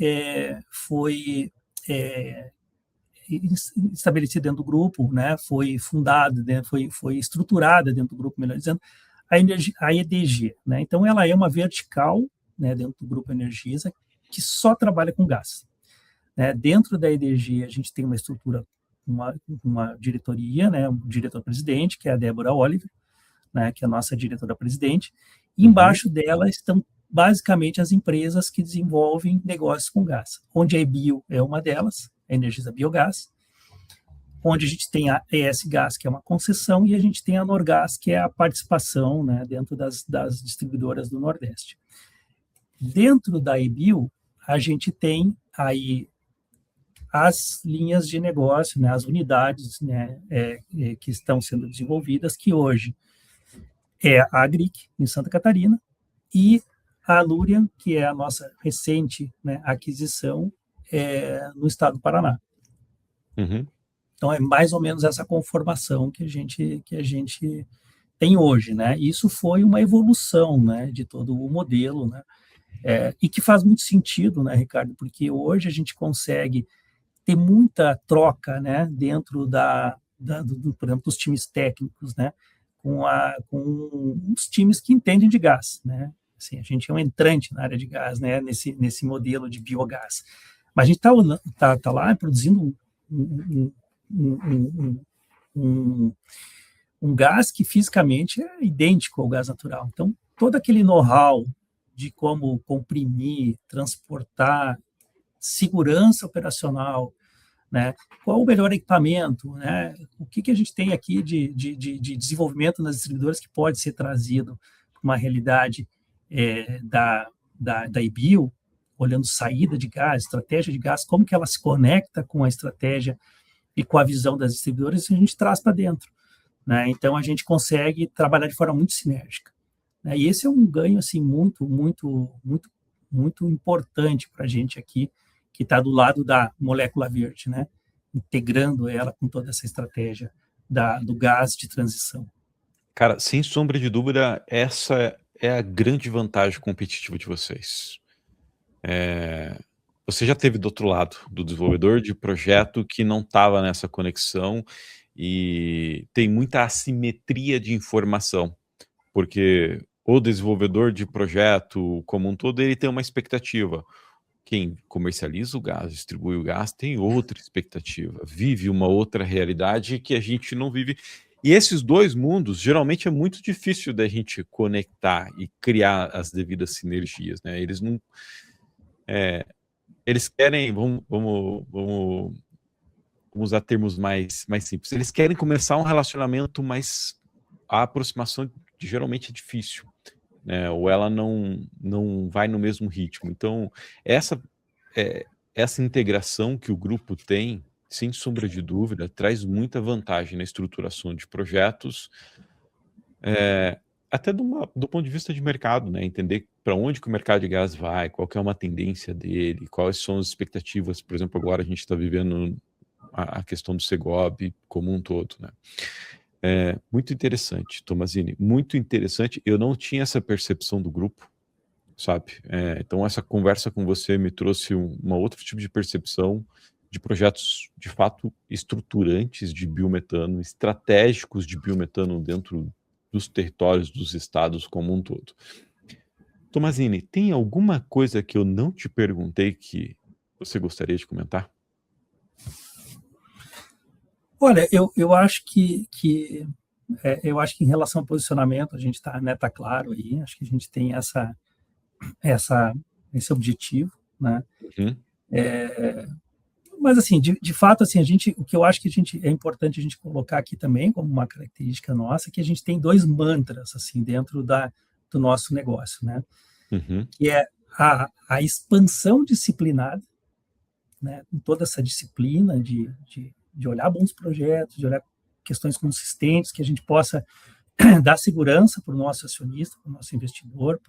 estabelecida dentro do grupo, né, foi fundada, né, foi estruturada dentro do grupo, melhor dizendo, a EDG. Né? Então, ela é uma vertical, né, dentro do grupo Energisa, que só trabalha com gás. Né? Dentro da EDG, a gente tem uma estrutura, uma diretoria, né, um diretor-presidente, que é a Débora Oliver, né, que é a nossa diretora-presidente, e uhum, embaixo dela estão basicamente as empresas que desenvolvem negócios com gás, onde a EBio é uma delas, a Energisa Biogás, onde a gente tem a ES Gás, que é uma concessão, e a gente tem a Norgás, que é a participação, né, dentro das distribuidoras do Nordeste. Dentro da EBio, a gente tem aí as linhas de negócio, né, as unidades, né, que estão sendo desenvolvidas, que hoje é a Agric, em Santa Catarina, e a Lurian, que é a nossa recente, né, aquisição no estado do Paraná. uhum. Então, é mais ou menos essa conformação que a gente tem hoje, né? Isso foi uma evolução, né, de todo o modelo, né? E que faz muito sentido, né, Ricardo? Porque hoje a gente consegue ter muita troca, né, dentro por exemplo, dos times técnicos, né, com os times que entendem de gás, né? Assim, a gente é um entrante na área de gás, né, nesse modelo de biogás. Mas a gente tá lá produzindo um, um, um, um gás que fisicamente é idêntico ao gás natural. Então, todo aquele know-how de como comprimir, transportar, segurança operacional, né? Qual o melhor equipamento, né? O que a gente tem aqui de desenvolvimento nas distribuidoras que pode ser trazido para uma realidade da IBIO, olhando saída de gás, estratégia de gás, como que ela se conecta com a estratégia e com a visão das distribuidoras, a gente traz para dentro. Né? Então, a gente consegue trabalhar de forma muito sinérgica. Né? E esse é um ganho assim, muito, muito, muito, muito importante para a gente aqui, que está do lado da molécula verde, né? Integrando ela com toda essa estratégia do gás de transição. Cara, sem sombra de dúvida, essa é a grande vantagem competitiva de vocês. Você já teve do outro lado, do desenvolvedor de projeto que não estava nessa conexão e tem muita assimetria de informação, porque o desenvolvedor de projeto como um todo, ele tem uma expectativa. Quem comercializa o gás, distribui o gás, tem outra expectativa, vive uma outra realidade que a gente não vive. E esses dois mundos, geralmente é muito difícil da gente conectar e criar as devidas sinergias, né? Eles não, eles querem, vamos usar termos mais simples. Eles querem começar um relacionamento, mas a aproximação geralmente é difícil, né? Ou ela não vai no mesmo ritmo. Então, essa essa integração que o grupo tem, sem sombra de dúvida, traz muita vantagem na estruturação de projetos, até do ponto de vista de mercado, né? Entender para onde que o mercado de gás vai, qual que é uma tendência dele, quais são as expectativas. Por exemplo, agora a gente está vivendo a questão do Segob como um todo, né? Muito interessante, Tomazini, muito interessante. Eu não tinha essa percepção do grupo, sabe? Então essa conversa com você me trouxe uma outro tipo de percepção de projetos de fato estruturantes de biometano, estratégicos de biometano dentro dos territórios dos estados como um todo. Tomazini, tem alguma coisa que eu não te perguntei que você gostaria de comentar? Olha, eu acho eu acho que em relação ao posicionamento a gente está, né, tá claro aí. Acho que a gente tem esse objetivo, né? Uhum. Mas assim, de fato, assim, o que eu acho que é importante a gente colocar aqui também como uma característica nossa, é que a gente tem dois mantras assim dentro do nosso negócio, né? Uhum. Que é a expansão disciplinada, né? Com toda essa disciplina de olhar bons projetos, de olhar questões consistentes, que a gente possa dar segurança para o nosso acionista, para o nosso investidor,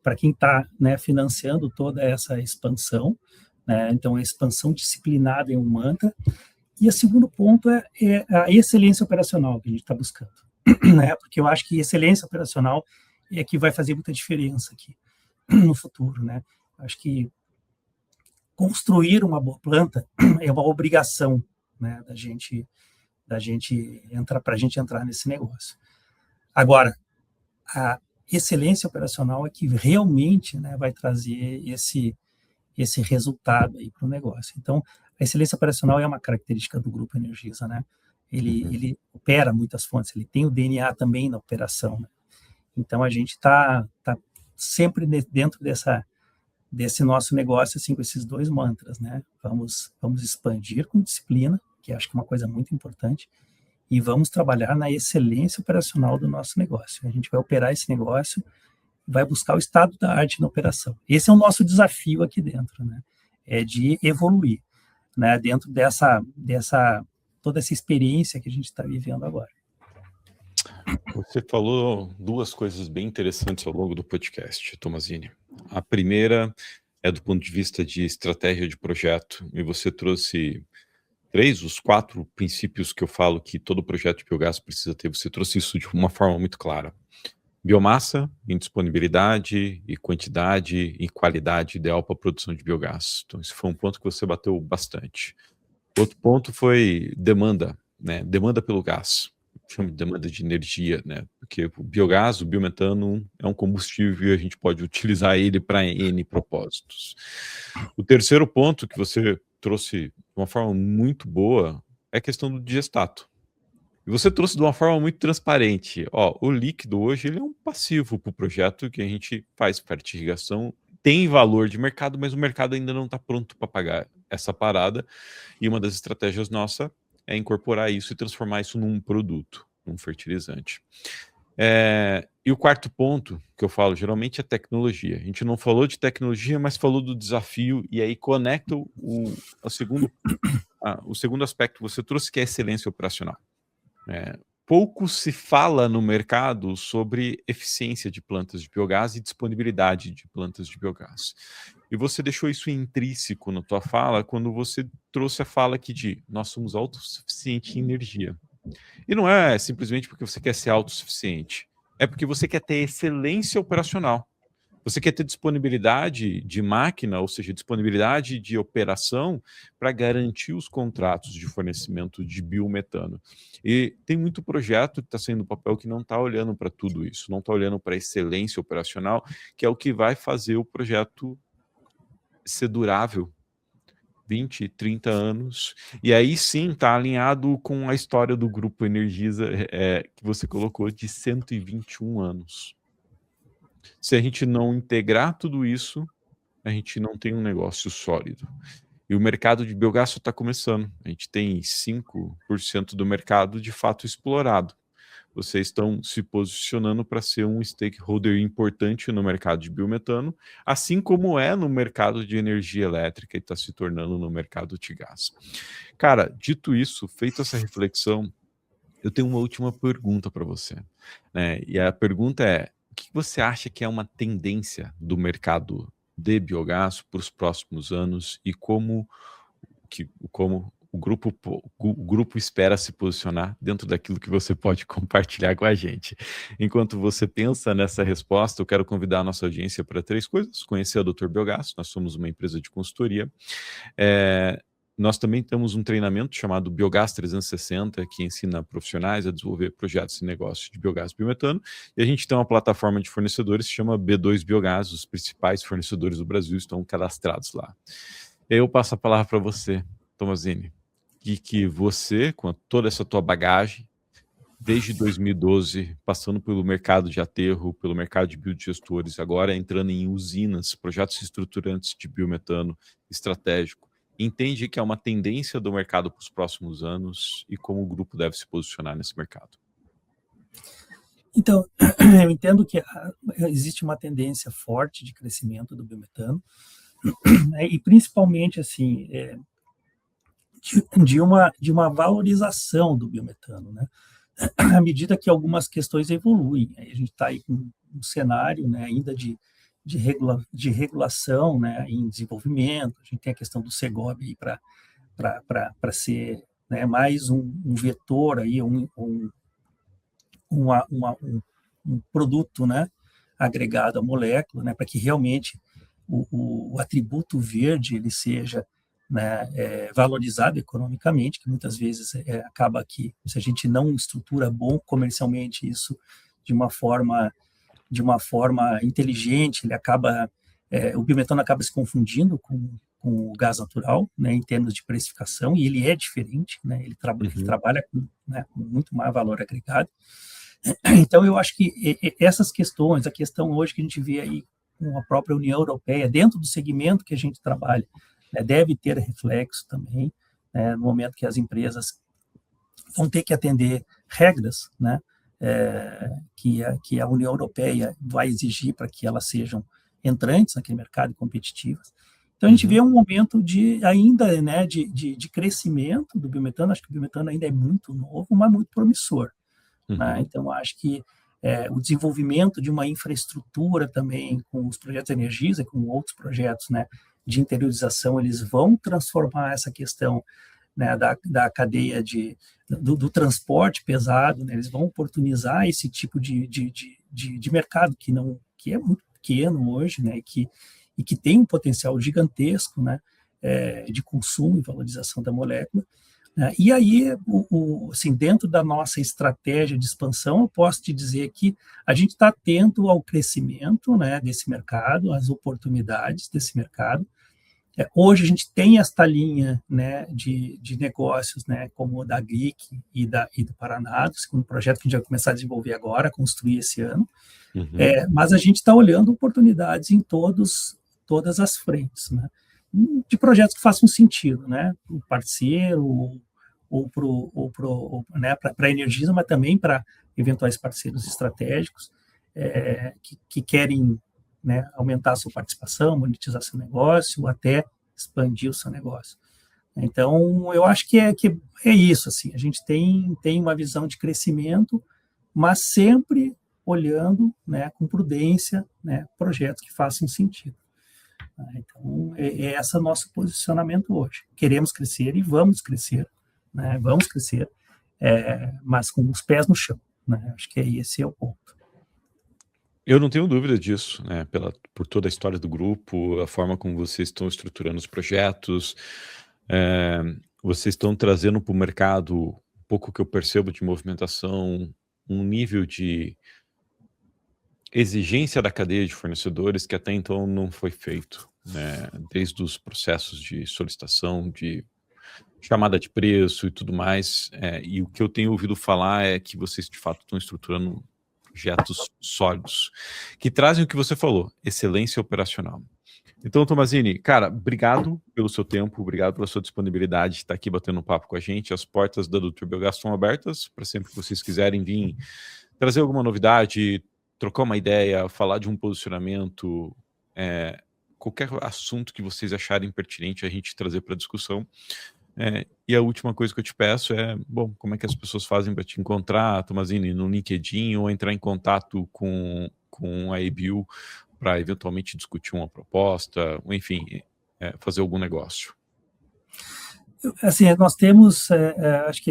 para quem está, né, financiando toda essa expansão. Né? Então, a expansão disciplinada é um mantra. E o segundo ponto é a excelência operacional que a gente está buscando. Né? Porque eu acho que excelência operacional é que vai fazer muita diferença aqui no futuro. Né? Acho que construir uma boa planta é uma obrigação, né, da gente entrar, para a gente entrar nesse negócio. Agora, a excelência operacional é que realmente, né, vai trazer esse resultado aí para o negócio. Então, a excelência operacional é uma característica do Grupo Energisa, né? Ele opera muitas fontes, ele tem o DNA também na operação, né? Então, a gente está sempre dentro desse nosso negócio, assim, com esses dois mantras, né? Vamos expandir com disciplina, que acho que é uma coisa muito importante, e vamos trabalhar na excelência operacional do nosso negócio. A gente vai operar esse negócio, vai buscar o estado da arte na operação. Esse é o nosso desafio aqui dentro, né? É de evoluir, né? Dentro toda essa experiência que a gente está vivendo agora. Você falou duas coisas bem interessantes ao longo do podcast, Tomazini. A primeira é do ponto de vista de estratégia de projeto, e você trouxe os 4 princípios que eu falo que todo projeto de biogás precisa ter. Você trouxe isso de uma forma muito clara. Biomassa, em disponibilidade, e quantidade e qualidade ideal para a produção de biogás. Então, esse foi um ponto que você bateu bastante. Outro ponto foi demanda, né? Demanda pelo gás. Chama de demanda de energia, né? Porque o biogás, o biometano, é um combustível e a gente pode utilizar ele para N propósitos. O terceiro ponto que você trouxe de uma forma muito boa é a questão do digestato. E você trouxe de uma forma muito transparente. Ó, o líquido hoje ele é um passivo para o projeto que a gente faz fertirrigação, tem valor de mercado, mas o mercado ainda não está pronto para pagar essa parada. E uma das estratégias nossa é incorporar isso e transformar isso num produto, num fertilizante. E o quarto ponto que eu falo geralmente é tecnologia. A gente não falou de tecnologia, mas falou do desafio, e aí conecta o segundo aspecto que você trouxe, que é a excelência operacional. Pouco se fala no mercado sobre eficiência de plantas de biogás e disponibilidade de plantas de biogás. E você deixou isso intrínseco na tua fala quando você trouxe a fala aqui de nós somos autossuficientes em energia. E não é simplesmente porque você quer ser autossuficiente, é porque você quer ter excelência operacional. Você quer ter disponibilidade de máquina, ou seja, disponibilidade de operação para garantir os contratos de fornecimento de biometano. E tem muito projeto que está saindo do papel que não está olhando para tudo isso, não está olhando para a excelência operacional, que é o que vai fazer o projeto ser durável 20, 30 anos, e aí sim está alinhado com a história do Grupo Energisa, que você colocou, de 121 anos. Se a gente não integrar tudo isso, a gente não tem um negócio sólido. E o mercado de biogás está começando. A gente tem 5% do mercado de fato explorado. Vocês estão se posicionando para ser um stakeholder importante no mercado de biometano, assim como é no mercado de energia elétrica e está se tornando no mercado de gás. Cara, dito isso, feita essa reflexão, eu tenho uma última pergunta para você, né? E a pergunta é: o que você acha que é uma tendência do mercado de biogás para os próximos anos e como o grupo espera se posicionar dentro daquilo que você pode compartilhar com a gente. Enquanto você pensa nessa resposta, eu quero convidar a nossa audiência para 3 coisas: conhecer a Doutor Biogás, nós somos uma empresa de consultoria. Nós também temos um treinamento chamado Biogás 360, que ensina profissionais a desenvolver projetos e negócios de biogás e biometano. E a gente tem uma plataforma de fornecedores que chama B2 Biogás, os principais fornecedores do Brasil estão cadastrados lá. Eu passo a palavra para você, Tomazini, que você, com toda essa tua bagagem, desde 2012, passando pelo mercado de aterro, pelo mercado de biodigestores, agora entrando em usinas, projetos estruturantes de biometano estratégico, entende que é uma tendência do mercado para os próximos anos e como o grupo deve se posicionar nesse mercado? Então, eu entendo que existe uma tendência forte de crescimento do biometano, né, e principalmente assim, de uma valorização do biometano, né? À medida que algumas questões evoluem, a gente está aí com um cenário, né, ainda de regulação, né, em desenvolvimento. A gente tem a questão do Segob para ser, né, mais um vetor aí, um produto, né, agregado à molécula, né, para que realmente o atributo verde ele seja, né, valorizado economicamente, que muitas vezes acaba que, se a gente não estrutura bom comercialmente isso de uma forma inteligente, ele acaba, o biometano acaba se confundindo com o gás natural, né, em termos de precificação, e ele é diferente, né, ele trabalha com, né, com muito mais valor agregado. Então, eu acho que essas questões, a questão hoje que a gente vê aí com a própria União Europeia, dentro do segmento que a gente trabalha, né, deve ter reflexo também, né, no momento que as empresas vão ter que atender regras, né, que a União Europeia vai exigir para que elas sejam entrantes naquele mercado competitivas. Então, a gente vê um momento ainda, né, de crescimento do biometano. Acho que o biometano ainda é muito novo, mas muito promissor. Né? Então, acho que o desenvolvimento de uma infraestrutura também com os projetos de Energisa, com outros projetos, né, de interiorização, eles vão transformar essa questão, né, da cadeia do transporte pesado, né, eles vão oportunizar esse tipo de mercado que é muito pequeno hoje, né, e que tem um potencial gigantesco, né, de consumo e valorização da molécula. E aí, assim, dentro da nossa estratégia de expansão, eu posso te dizer que a gente está atento ao crescimento, né, desse mercado, às oportunidades desse mercado. Hoje a gente tem esta linha, né, de negócios, né, como o da GRIC e do Paraná, do segundo projeto que a gente vai começar a desenvolver agora, construir esse ano. Mas a gente está olhando oportunidades em todas as frentes, né, de projetos que façam sentido, né, para o parceiro né, para a Energisa, mas também para eventuais parceiros estratégicos que querem, né, aumentar a sua participação, monetizar seu negócio, ou até expandir o seu negócio. Então, eu acho que é isso, assim, a gente tem uma visão de crescimento, mas sempre olhando, né, com prudência, né, projetos que façam sentido. Então, é esse o nosso posicionamento hoje. Queremos crescer e vamos crescer, né, mas com os pés no chão, né, acho que esse é o ponto. Eu não tenho dúvida disso, né, por toda a história do grupo, a forma como vocês estão estruturando os projetos, vocês estão trazendo para o mercado, um pouco que eu percebo de movimentação, um nível de exigência da cadeia de fornecedores que até então não foi feito, né, desde os processos de solicitação, de chamada de preço e tudo mais, e o que eu tenho ouvido falar é que vocês de fato estão estruturando projetos sólidos, que trazem o que você falou, excelência operacional. Então, Tomazini, cara, obrigado pelo seu tempo, obrigado pela sua disponibilidade de estar aqui batendo um papo com a gente. As portas da Doutor Biogás estão abertas para sempre que vocês quiserem vir trazer alguma novidade, trocar uma ideia, falar de um posicionamento, qualquer assunto que vocês acharem pertinente a gente trazer para discussão. E a última coisa que eu te peço é, bom, como é que as pessoas fazem para te encontrar, Tomazini, no LinkedIn, ou entrar em contato com com a EBIL para eventualmente discutir uma proposta, ou enfim, fazer algum negócio? Assim, nós temos, acho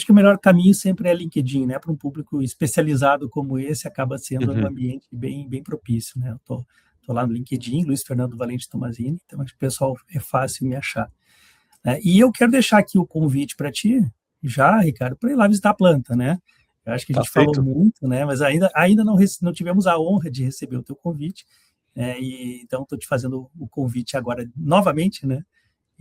que o melhor caminho sempre é LinkedIn, né? Para um público especializado como esse, acaba sendo um Uhum. ambiente bem propício, né? Eu tô lá no LinkedIn, Luiz Fernando Valente Tomazini, então acho que o pessoal é fácil me achar. E eu quero deixar aqui o convite para ti, já, Ricardo, para ir lá visitar a planta, né? Eu acho que a Tá gente falou feito. muito, né? Mas ainda não tivemos a honra de receber o teu convite, e então estou te fazendo o convite agora novamente, né?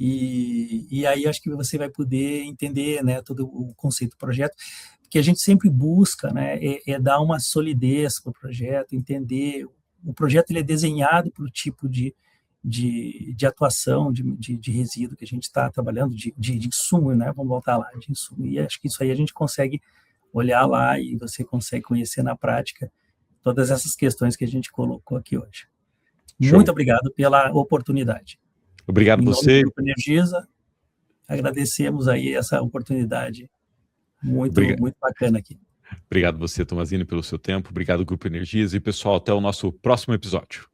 E aí acho que você vai poder entender, né, todo o conceito do projeto, porque a gente sempre busca, né, dar uma solidez para o projeto, entender. O projeto ele é desenhado para o tipo de atuação, de resíduo que a gente está trabalhando, de insumo, né, vamos voltar lá, de insumo. E acho que isso aí a gente consegue olhar lá e você consegue conhecer na prática todas essas questões que a gente colocou aqui hoje. Muito Show. obrigado pela oportunidade. Obrigado Em nome do você. Grupo Energisa, agradecemos aí essa oportunidade muito, Obriga- muito bacana aqui. Obrigado você, Tomazini, pelo seu tempo. Obrigado, Grupo Energias. E, pessoal, até o nosso próximo episódio.